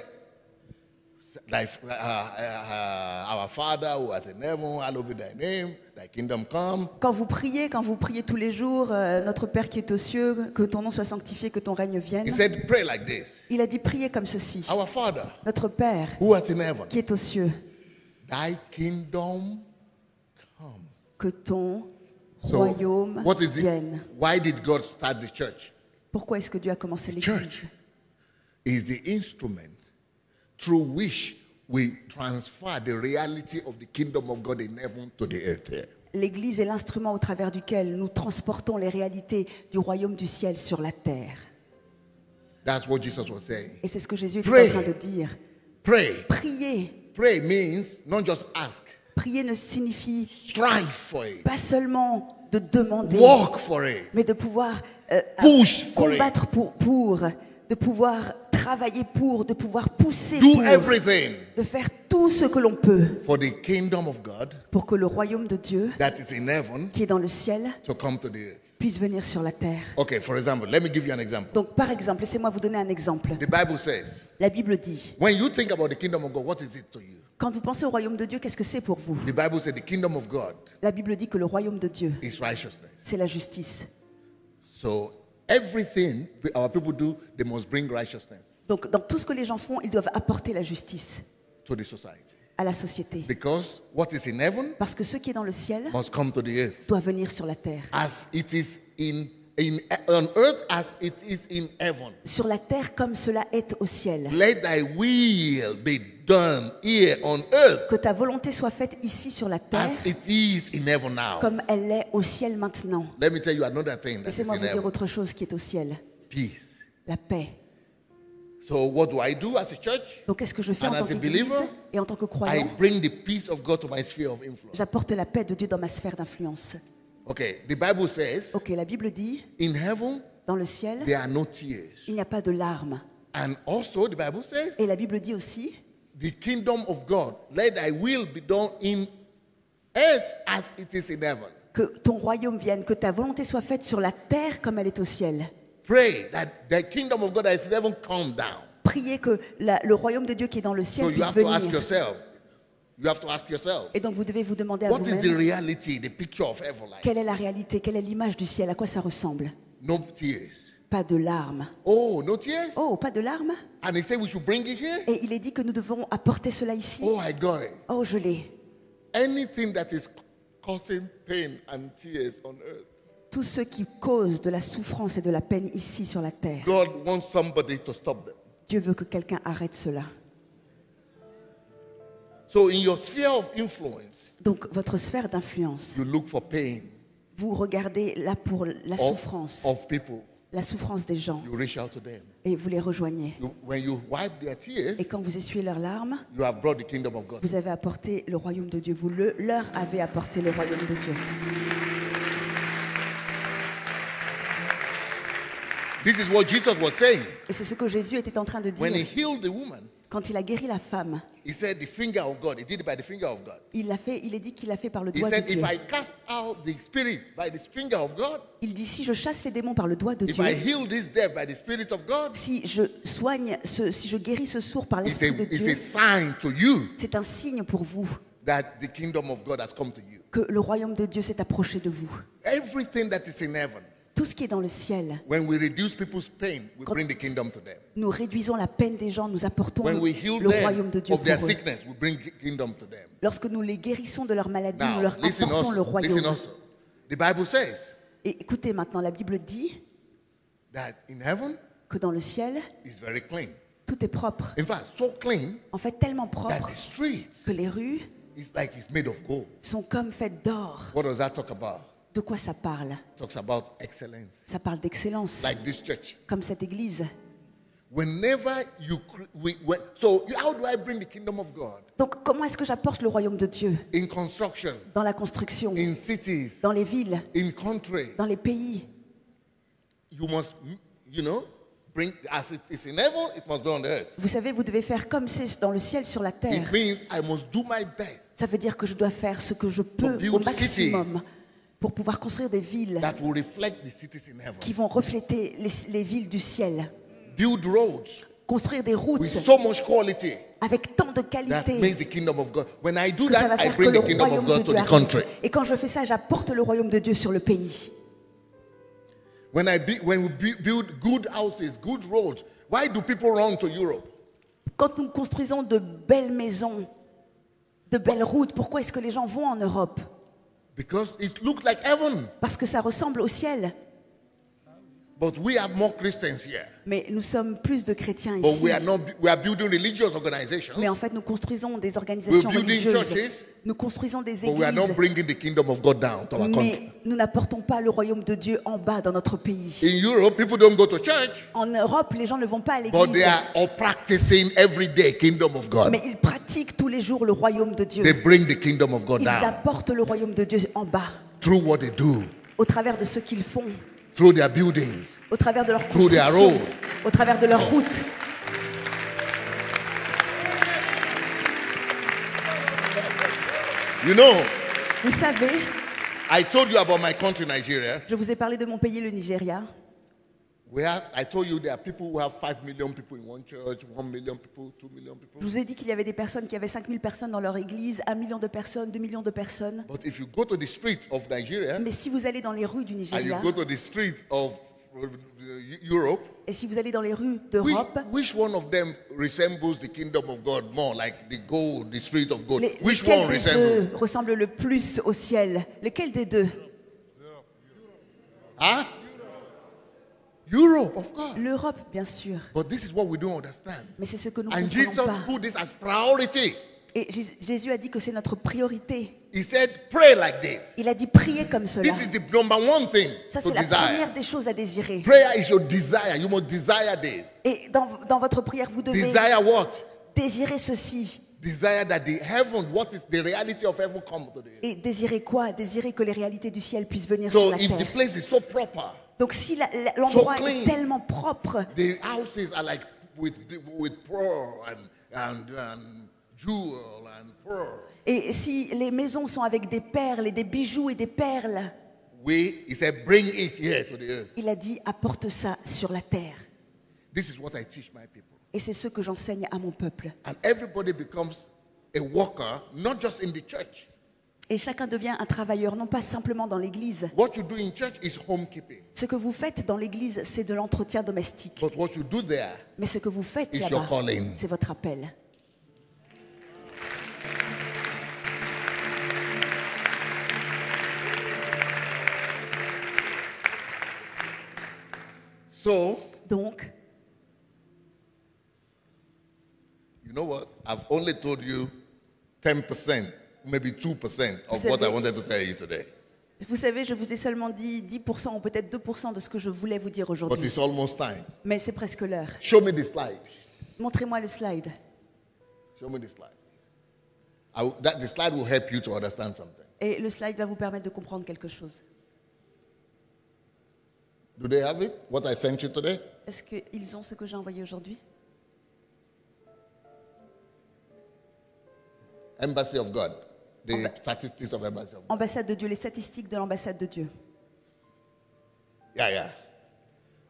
like our Father who art in heaven, hallowed be thy name, thy kingdom come. Quand vous priez tous les jours, notre Père qui est aux cieux, que ton nom soit sanctifié, que ton règne vienne. He said, pray like this. Il a dit priez comme ceci. Our Father Notre Père who art in heaven, qui est aux cieux, thy kingdom come. que ton So, royaume what is it? vienne. Why did God start the church? Pourquoi est-ce que Dieu a commencé l'église? Church is the instrument through which we transfer the reality of the kingdom of God in heaven to the earth here. L'église est l'instrument au travers duquel nous transportons les réalités du royaume du ciel sur la terre. That's what Jesus was saying. Et c'est ce que Jésus était Pray. en train de dire. Pray. Prier. Pray means not just ask, Prier ne signifie strive for it, pas seulement de demander, work for it, mais de pouvoir push for it, combattre pour, de pouvoir travailler pour, de pouvoir pousser do pour, everything de faire tout ce que l'on peut for the kingdom of God pour que le royaume de Dieu, that is in heaven qui est dans le ciel, to come to the earth. puisse venir sur la terre. Okay, for example, let me give you an example. Donc, par exemple, laissez-moi vous donner un exemple. The Bible says, La Bible dit, when you think about the kingdom of God, what is it to you? quand vous pensez au royaume de Dieu, qu'est-ce que c'est pour vous? The Bible says the kingdom of God La Bible dit que le royaume de Dieu, is righteousness. c'est la justice. So everything our people do, they must bring righteousness Donc, dans tout ce que les gens font, ils doivent apporter la justice to the society. à la société. Because what is in heaven Parce que ce qui est dans le ciel must come to the earth. doit venir sur la terre. As it is on earth as it is in heaven. Sur la terre comme cela est au ciel. Let thy will be done here on earth Que ta volonté soit faite ici sur la terre as it is in heaven now. comme elle l'est au ciel maintenant. Let me tell you another thing that is Laissez-moi in vous dire heaven. autre chose qui est au ciel. Peace. La paix. So what do I do as a church? Donc qu'est-ce que je fais And en tant as a qu'église believer, et en tant que I croyant? bring the peace of God to my sphere of influence. J'apporte la paix de Dieu dans ma sphère d'influence. Okay, the Bible says Ok, la Bible dit, in heaven dans le ciel, there are no tears. il n'y a pas de larmes. And also the Bible says Et la Bible dit aussi, the kingdom of God, let thy will be done in earth as it is in heaven. que ton royaume vienne, que ta volonté soit faite sur la terre comme elle est au ciel. Pray that the kingdom of God that is in heaven come down. Priez que le royaume de Dieu qui est dans le ciel So you puisse have to ask venir. yourself. You have to ask yourself. Et donc vous devez vous demander à What is the vous-même, reality, the picture of heaven like? quelle est la réalité, quelle est l'image du ciel, à quoi ça ressemble? No tears. Pas de larmes. Oh, no tears? Oh, pas de larmes? And he said we should bring it here? Et il est dit que nous devons apporter cela ici. Oh, I got it. Oh, je l'ai. Anything that is causing pain and tears on earth, Tous ceux qui causent de la souffrance et de la peine ici sur la terre, God wants somebody to stop them. Dieu veut que quelqu'un arrête cela. So in your sphere of influence, Donc votre sphère d'influence, you look for pain vous regardez là pour la souffrance, of people. la souffrance des gens, You reach out to them. et vous les rejoignez. When you wipe their tears, Et quand vous essuyez leurs larmes, you have brought the kingdom of God. vous avez apporté le royaume de Dieu. Vous leur avez apporté le royaume de Dieu. This is what Jesus was saying. Et c'est ce que Jésus était en train de When he dire healed the woman, quand il a guéri la femme. he said the finger of God. He did it by the finger of God. Il est dit qu'il l'a fait par le He doigt de said, Dieu. if I cast out the spirit by the finger of God, Il dit si je chasse les démons par le doigt de if Dieu, I heal this deaf by the spirit of God, si je si je guéris ce sourd par it's l'esprit de a Dieu, sign to you c'est un signe pour vous that the kingdom of God has come to you. que le royaume de Dieu s'est approché de vous. Everything that is in heaven, Tout ce qui est dans le ciel, when we reduce people's pain, we bring the kingdom to them. nous réduisons la peine des gens, nous apportons When we heal le royaume de them Dieu of pour their eux. sickness, we bring kingdom to them. Lorsque nous les guérissons de leur maladie, nous Now, leur listen apportons le also. Listen royaume. also. The Bible says Et écoutez maintenant, la Bible dit that in heaven que dans le ciel, is very clean. tout est propre. In fact, so clean En fait, tellement that propre the streets que les rues is like it's made of gold. sont comme faites d'or. What does that talk about? De quoi ça parle? It talks about excellence. Ça parle d'excellence, Like this church. comme cette église. Whenever you so how do I bring the kingdom of God? Donc, comment est-ce que j'apporte le royaume de Dieu? In construction, Dans la construction, in cities, dans les villes, in country, dans les pays. you must, bring as it is in heaven, it must be on the earth. Vous savez, vous devez faire comme c'est dans le ciel, sur la It terre. means I must do my best Ça veut dire que je dois faire ce que je peux build au maximum cities pour pouvoir construire des villes that will reflect the cities in heaven. qui vont refléter les villes du ciel. Build roads Construire des routes with so much quality avec tant de that qualité makes the kingdom of God. When I do que ça va that, I faire que bring le the kingdom of royaume de God to Dieu the country. arrive. Et quand je fais ça, j'apporte le royaume de Dieu sur le pays. When we build good houses, good roads, why do people run to Europe? Quand nous construisons de belles maisons, de belles routes, pourquoi est-ce que les gens vont en Europe? Because it looks like heaven. Parce que ça ressemble au ciel. But we have more Christians here. Mais nous sommes plus de chrétiens But ici. we are building religious organizations. Mais en fait, nous construisons des organisations We're building religieuses. churches. Nous construisons des But we are not églises. bringing the kingdom of God down to our country. Mais nous n'apportons pas le royaume de Dieu en bas dans notre pays. In Europe, people don't go to church, En Europe, les gens ne vont pas à but l'église. they are all practicing every day kingdom of God. Mais ils pratiquent tous les jours le royaume de Dieu. They bring the kingdom of God Ils down apportent le royaume de Dieu en bas, through what they do, au travers de ce qu'ils font, through their buildings. au travers de leur Through their construction, road. au travers de leur route. You know, Vous savez, I told you about my country, Nigeria. je vous ai parlé de mon pays, le Nigeria. I told you there are people who have 5 million people in one church, 1 million people, 2 million people. Je vous ai dit qu'il y avait des personnes qui avaient 5000 personnes dans leur église, 1 million de personnes, 2 millions de personnes. But if you go to the street of Nigeria Mais si vous allez dans les rues du and you Nigeria, go to the street of Europe, et si vous allez dans les rues d'Europe, which one of them resembles the kingdom of God more, like the gold, the street of gold? Which lesquels one des resembles? deux ressemble le plus au ciel? Lequel des deux? Huh? Europe, of course. L'Europe, bien sûr. But this is what we don't understand. Mais c'est ce que nous ne And comprenons Jesus pas. put this as priority. Et Jésus a dit que c'est notre priorité. He said, pray like this. Il a dit prier comme cela. This is the number one thing Ça, to c'est la desire. première des choses à désirer. Prayer is your desire. You must desire this. Et dans votre prière, vous devez Desire what? désirer ceci. Desire that the heaven, what is the reality of heaven, come to the earth. Et désirer quoi? Désirer que les réalités du ciel puissent venir So sur la if the terre. place is so proper, Donc si l'endroit so clean. est tellement propre, the houses are like with pearl and jewel and pearl. et si les maisons sont avec des perles et des bijoux et des perles, He said, bring it here to the earth. il a dit apporte ça sur la terre. This is what I teach my people. Et c'est ce que j'enseigne à mon peuple. And everybody becomes a worker, not just in the church. Et chacun devient un travailleur, non pas simplement dans l'église. What you do in church is homekeeping. Ce que vous faites dans l'église, c'est de l'entretien domestique. But what you do there, Mais ce que vous faites It's là-bas, your calling. c'est votre appel. so Donc, you know what? I've only told you 10%, maybe 2% of what I wanted to tell you today. vous savez, je vous ai seulement dit 10% ou peut-être 2% de ce que je voulais vous dire But aujourd'hui. it's almost time. Mais c'est presque l'heure. Show me the slide. Montrez-moi le slide. Show me the slide. The slide will help you to understand something. Et le slide va vous permettre de comprendre quelque chose. Do they have it? What I sent you today? Est-ce qu'ils ont ce que j'ai envoyé aujourd'hui? Embassy of God. The statistics of Embassy of God. Ambassade de Dieu, les statistiques de l'ambassade de Dieu. Yeah.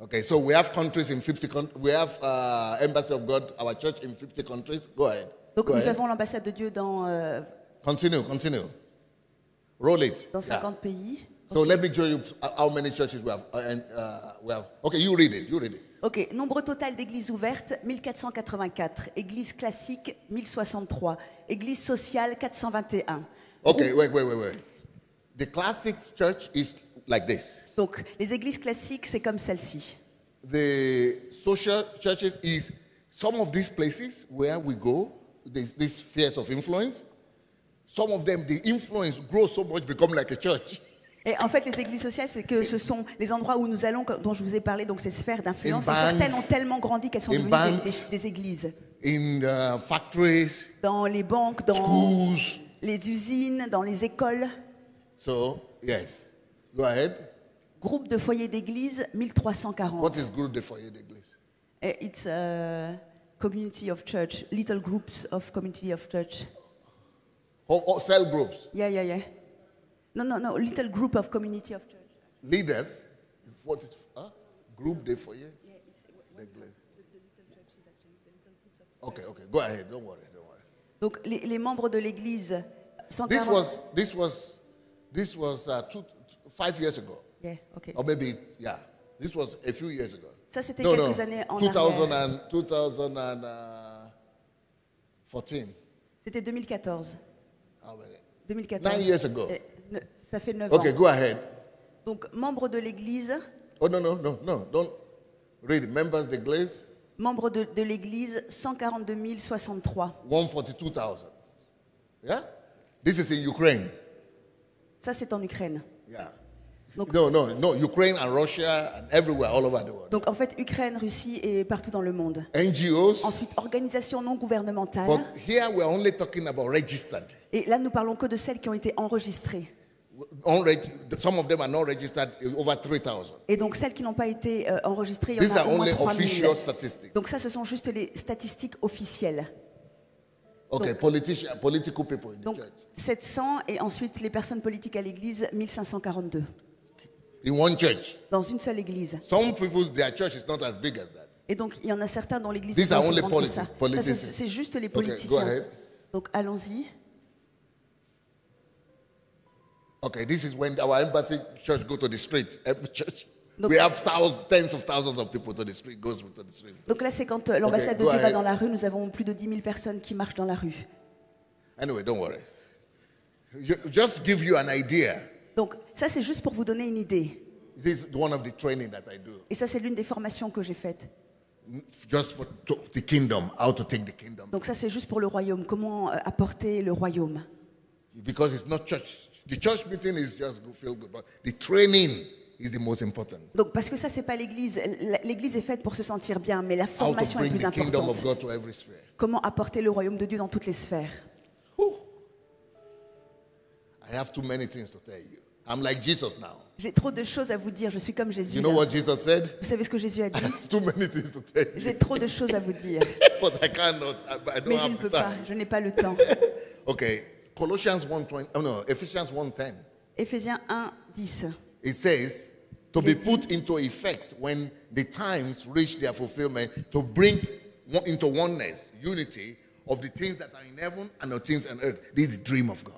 Okay, so we have countries in 50 countries. We have Embassy of God, our church in 50 countries. Go ahead. Donc Go nous ahead. avons l'ambassade de Dieu dans Continue. Roll it. 50 pays. So let me show you how many churches we have. Okay, you read it. Ok, nombre total d'églises ouvertes, 1484. Église classique, 1063. Église sociale, 421. Okay, wait. The classic church is like this. Donc, les églises classiques, c'est comme celle-ci. The social churches is some of these places where we go, these spheres of influence, some of them, the influence grows so much, become like a church. Et en fait, les églises sociales, c'est que ce sont les endroits où nous allons, dont je vous ai parlé, donc ces sphères d'influence. In banks, Certaines ont tellement grandi qu'elles sont in devenues banks, des églises. In factories, Dans les banques, dans schools. les usines, dans les écoles. So, yes. Go ahead. Groupe de foyers d'église, 1340. What is group the foyer d'église? It's a community of church, little groups of community of church. Cell groups. Yeah. No, little group of community of church. Leaders. What is group the foyer? D'église. Okay. Go ahead. Don't worry. Donc les membres de l'église, This 140. was 5 years ago. Yeah, okay. Or maybe, this was a few years ago. Ça c'était quelques années en arrière. 2014. C'était 2014. How many? 2014. 9 years ago. Ça fait 9 Okay, ans. go ahead. Donc membres de l'église, Oh, no. Don't read it. Members, the glaze, membres de l'église, 142 063. 142,000. Yeah? This is in Ukraine. Ça c'est en Ukraine. Yeah. Donc- No. Ukraine and Russia and everywhere, all over the world. Donc en fait Ukraine, Russie et partout dans le monde. NGOs. Ensuite, organisations non gouvernementales. But here we're only talking about registered. Et là, nous parlons que de celles qui ont été enregistrées. Some of them are not registered, over 3,000. Et donc celles qui n'ont pas été enregistrées, il y These en a are au moins only 3 000. official statistics. Donc ça, ce sont juste les statistiques officielles. Okay, political people in the Donc church. 700 et ensuite les personnes politiques à l'église, 1542. In one church. Dans une seule église. Some people, their church is not as big as that. Et donc il y en a certains dont l'église These n'est pas are aussi only grande que ça. politics. Ça, c'est juste les Okay, go politiciens. ahead. Donc allons-y. Okay, this is when our embassy church go to the street. Every church. Donc- We have tens of thousands of people to the street, goes to the street. Donc là, c'est quand l'ambassade Okay, de go Dieu va ahead. dans la rue, nous avons plus de 10 000 personnes qui marchent dans la rue. Anyway, don't worry. Just give you an idea. Donc ça, c'est juste pour vous donner une idée. This is one of the training that I do. Et ça, c'est l'une des formations que j'ai faites. Just for the kingdom, how to take the kingdom. Donc ça, c'est juste pour le royaume. Comment apporter le royaume. Because it's not church. The church meeting is just feel good, but the training is the most important. Donc parce que ça, c'est pas l'église. L'église est faite pour se sentir bien, mais la How to formation est bring plus the kingdom of importante. God to every sphere. Comment apporter le royaume de Dieu dans toutes les sphères. Whew. I have too many things to tell you. I'm like Jesus now. J'ai trop de choses à vous dire. Je suis comme Jésus. You know là. what Jesus said? Vous savez ce que Jésus a dit? Too many things to tell you. J'ai trop de choses à vous dire. But I cannot. I don't Mais je ne have peux the pas. time. Je n'ai pas le temps. Okay. Colossians 1:20. Oh no, Ephesians 1:10. Éphésiens 1, 10. It says to be put into effect when the times reach their fulfillment, to bring into oneness, unity of the things that are in heaven and the things on earth. This is the dream of God.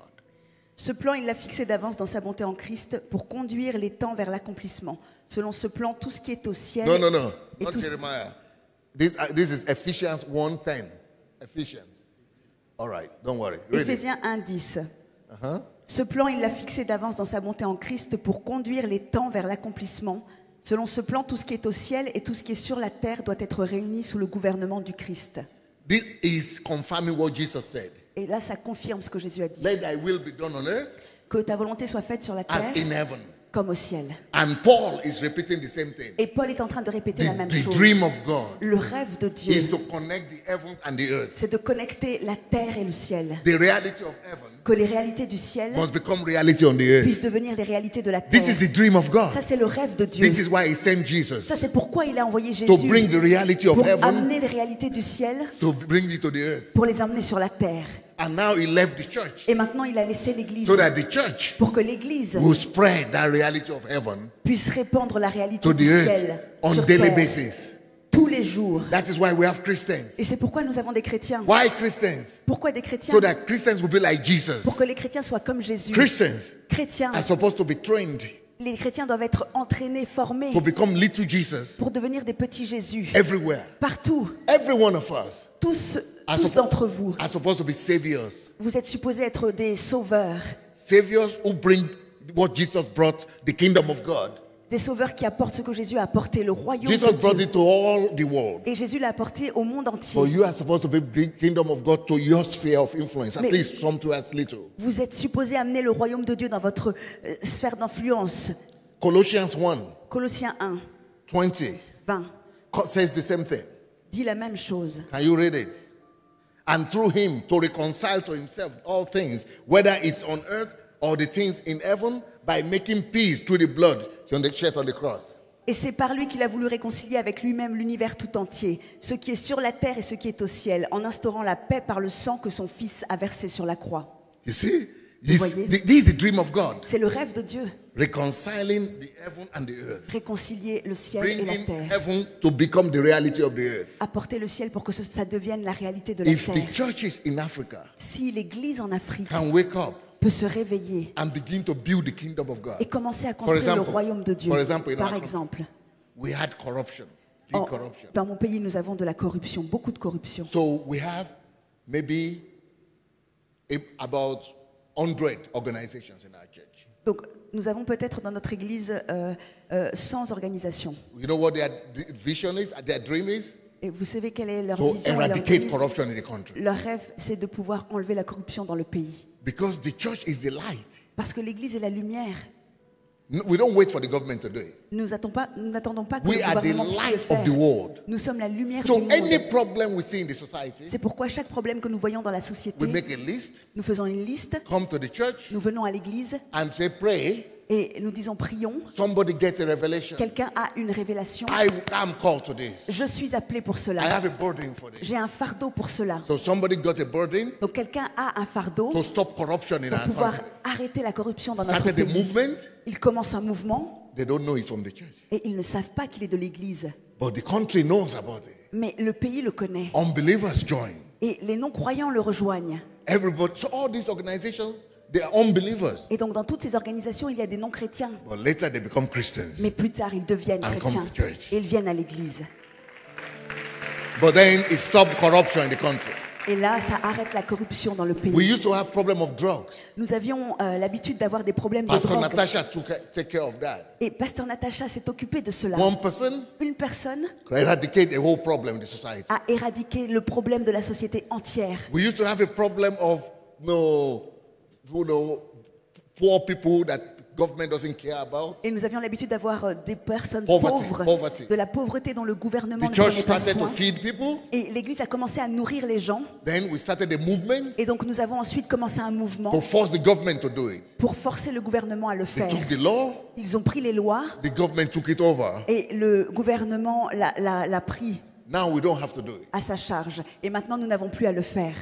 Ce plan, il l'a fixé d'avance dans sa bonté en Christ pour conduire les temps vers l'accomplissement. Selon ce plan, tout ce qui est au ciel No. et Not tout ce... Jeremiah. This is Ephesians 1:10. Ephesians. All right, don't worry. Read it. Éphésiens 1, 10. Ce plan, il l'a fixé d'avance dans sa bonté en Christ pour conduire les temps vers l'accomplissement. Selon ce plan, tout ce qui est au ciel et tout ce qui est sur la terre doit être réuni sous le gouvernement du Christ. This is confirming what Jesus said. Et là, ça confirme ce que Jésus a dit. Let thy will be done on earth Que ta volonté soit faite sur la as terre in heaven. comme au ciel. And Paul is repeating the same thing. Et Paul est en train de répéter la même The chose. dream of God Le rêve de is Dieu, to connect the heavens and the earth. c'est de connecter la terre et le ciel. The reality of heaven Que les réalités du ciel must become reality on the earth. puissent devenir les réalités de la This is terre. the dream of God. Ça, c'est le rêve de Dieu. This is why he sent Jesus Ça, c'est pourquoi il a envoyé to Jésus bring the reality of pour heaven amener les réalités du ciel, to bring it to the earth. pour les emmener sur la terre. And now he left the church Et maintenant, il a laissé l'Église so that the church pour que l'Église will spread that reality of heaven puisse répandre la réalité to du the ciel earth on sur daily terre, basis. tous les jours. That is why we have Christians. Et c'est pourquoi nous avons des chrétiens. Why Christians? Pourquoi des chrétiens? So that Christians will be like Jesus. Pour que les chrétiens soient comme Jésus. Christians Chrétiens, are supposed to be trained les chrétiens doivent être entraînés, formés to become little Jesus pour devenir des petits Jésus. everywhere. Partout, Every one of us tous are, d'entre vous, are supposed to be saviors. vous êtes supposés être des sauveurs. Saviors who bring what Jesus brought, the kingdom of God. Des sauveurs qui apportent ce que Jésus a apporté, le royaume Jesus de brought Dieu. it to all the world. Et Jésus l'a apporté au monde entier. But you are supposed to bring the kingdom of God to your sphere of influence, at Mais- least somewhere little. Vous êtes supposé amener le royaume de Dieu dans votre sphère d'influence. Colossians 1, Colossiens 1, 20 20 says the same thing. dit la même chose. Can you read it? And through him to reconcile to himself all things, whether it's on earth or the things in heaven, by making peace through the blood shed on the cross. Et c'est par lui qu'il a voulu réconcilier avec lui-même l'univers tout entier, ce qui est sur la terre et ce qui est au ciel, en instaurant la paix par le sang que son Fils a versé sur la croix. You see? Vous voyez? This is the dream of God. C'est le rêve de Dieu, Reconciling the heaven and the earth. réconcilier le ciel et la Bringing terre. heaven to become the reality of the earth. Apporter le ciel pour que ça devienne la réalité de la If the terre. churches in Africa Si l'Église en Afrique can wake up peut se réveiller and begin to build the kingdom of God. et commencer à construire example- le royaume de Dieu, for example, in par our- exemple, We had corruption, big corruption. dans mon pays, nous avons de la corruption, beaucoup de corruption. So we have maybe about 100 organizations in our church. Donc, nous avons peut-être dans notre Église 100 organisations. You know what their vision is, their dream is? Et vous savez quelle est leur To vision et leur eradicate dream? corruption in the country. Leur rêve, c'est de pouvoir enlever la corruption dans le pays. Because the church is the light. Parce que l'Église est la lumière. We don't wait for the government to do it. Nous n'attendons pas que We le are the gouvernement puisse le light of faire. the world. Nous sommes la lumière So du any monde. problem we see in the society, C'est pourquoi chaque problème que nous voyons dans la we société, make a list, nous faisons une liste, come to the church nous venons à l'Église and say, pray. et nous disons prions. Somebody get a revelation. Quelqu'un a une révélation. I'm called to this. Je suis appelé pour I cela. have a burden for this. J'ai un fardeau pour cela. So somebody got a burden Donc quelqu'un a un fardeau to stop corruption in pour our pouvoir country. arrêter la corruption dans notre Started a pays. movement. Il commence un mouvement They don't know it's from the church. et ils ne savent pas qu'il est de l'Église. But the country knows about it. Mais le pays le connaît. Unbelievers join. Et les non-croyants le rejoignent. Everybody. So all these organizations, they are unbelievers. Et donc dans toutes ces organisations, il y a des non-chrétiens. But later they become Christians. Mais plus tard, ils deviennent And come chrétiens. to church. Et ils viennent à l'Église. But then it stopped corruption in the country. Et là, ça arrête la corruption dans le We pays. used to have problem of drugs. Nous avions l'habitude d'avoir des problèmes de Pastor drogue. Natasha take care of that. Et Pasteur Natacha s'est occupé de cela. One person Une personne could eradicate a whole problem in the society. a éradiqué le problème de la société entière. We used to have a problem of poor people that government doesn't care about. Et nous avions l'habitude d'avoir des personnes Poverty, pauvres, poverty. de la pauvreté dont le gouvernement The ne church prenait pas started to soin. feed people. Et l'Église a commencé à nourrir les gens. Then we started a movement Et donc nous avons ensuite commencé un mouvement to force the government to do it. pour forcer le gouvernement à le They faire. took the law, Ils ont pris les lois the government took it over. et le gouvernement l'a pris Now we don't have to do it. à sa charge. Et maintenant, nous n'avons plus à le faire.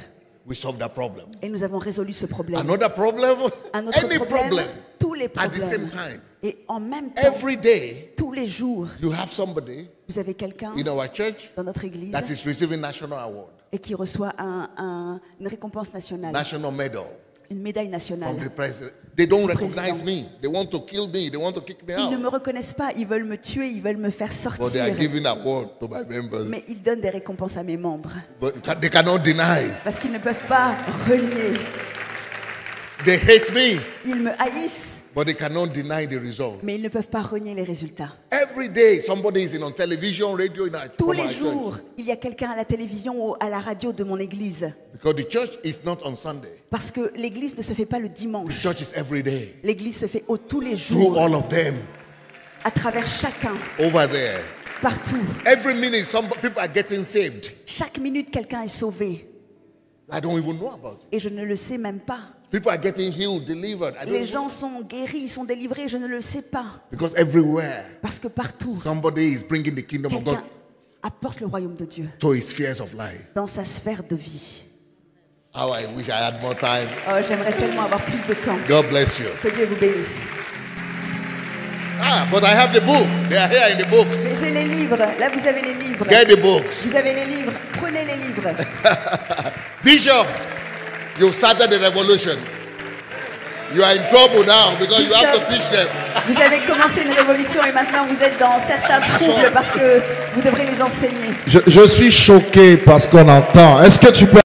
We solved that problem. Et nous avons résolu ce problème. Another problem, Un autre any problème, problem. tous les At the same problèmes. time. Et en même temps, Every day tous les jours, you have somebody vous avez quelqu'un in our church dans notre église that is receiving national award, et qui reçoit une récompense nationale, national medal une médaille from nationale. the president. They don't Du recognize président. me. They want to kill me. They want to kick me Ils ne out. me reconnaissent pas, ils veulent me tuer, ils veulent me faire But they are sortir. giving award to my members. Mais ils donnent des récompenses à mes membres. But they cannot deny. Parce qu'ils ne peuvent pas renier. They hate me, Ils me haïssent, but they cannot deny the result. mais ils ne peuvent pas renier les résultats. Every day, somebody is on television, radio, in our, Tous from les our church. jours, il y a quelqu'un à la télévision ou à la radio de mon église. Because the church is not on Sunday. Parce que l'église ne se fait pas le The dimanche. church is every day. L'église se fait tous les Through jours, all of them, à travers chacun, over there. partout. Every minute, some people are getting saved. Chaque minute, quelqu'un est sauvé. I don't even know about it. Et je ne le sais même pas. People are getting healed, delivered. I don't Les know. gens sont guéris, ils sont délivrés, je ne le sais pas. Because everywhere, Parce que partout, somebody is bringing the kingdom of God quelqu'un apporte le royaume de Dieu to his spheres of life. dans sa sphère de vie. How I wish I had more time. Oh, j'aimerais tellement avoir plus de temps. God bless you. Que Dieu vous bénisse. But I have the book. They are here in the books. Mais j'ai les livres. Là, vous avez les livres. Get the books. Vous avez les livres. Prenez les livres. Bishop, you started the revolution. You are in trouble now because you have to Bishop. teach them. Vous avez commencé une révolution et maintenant vous êtes dans certains troubles parce que vous devrez les enseigner. Je suis choqué parce qu'on entend. Est-ce que tu peux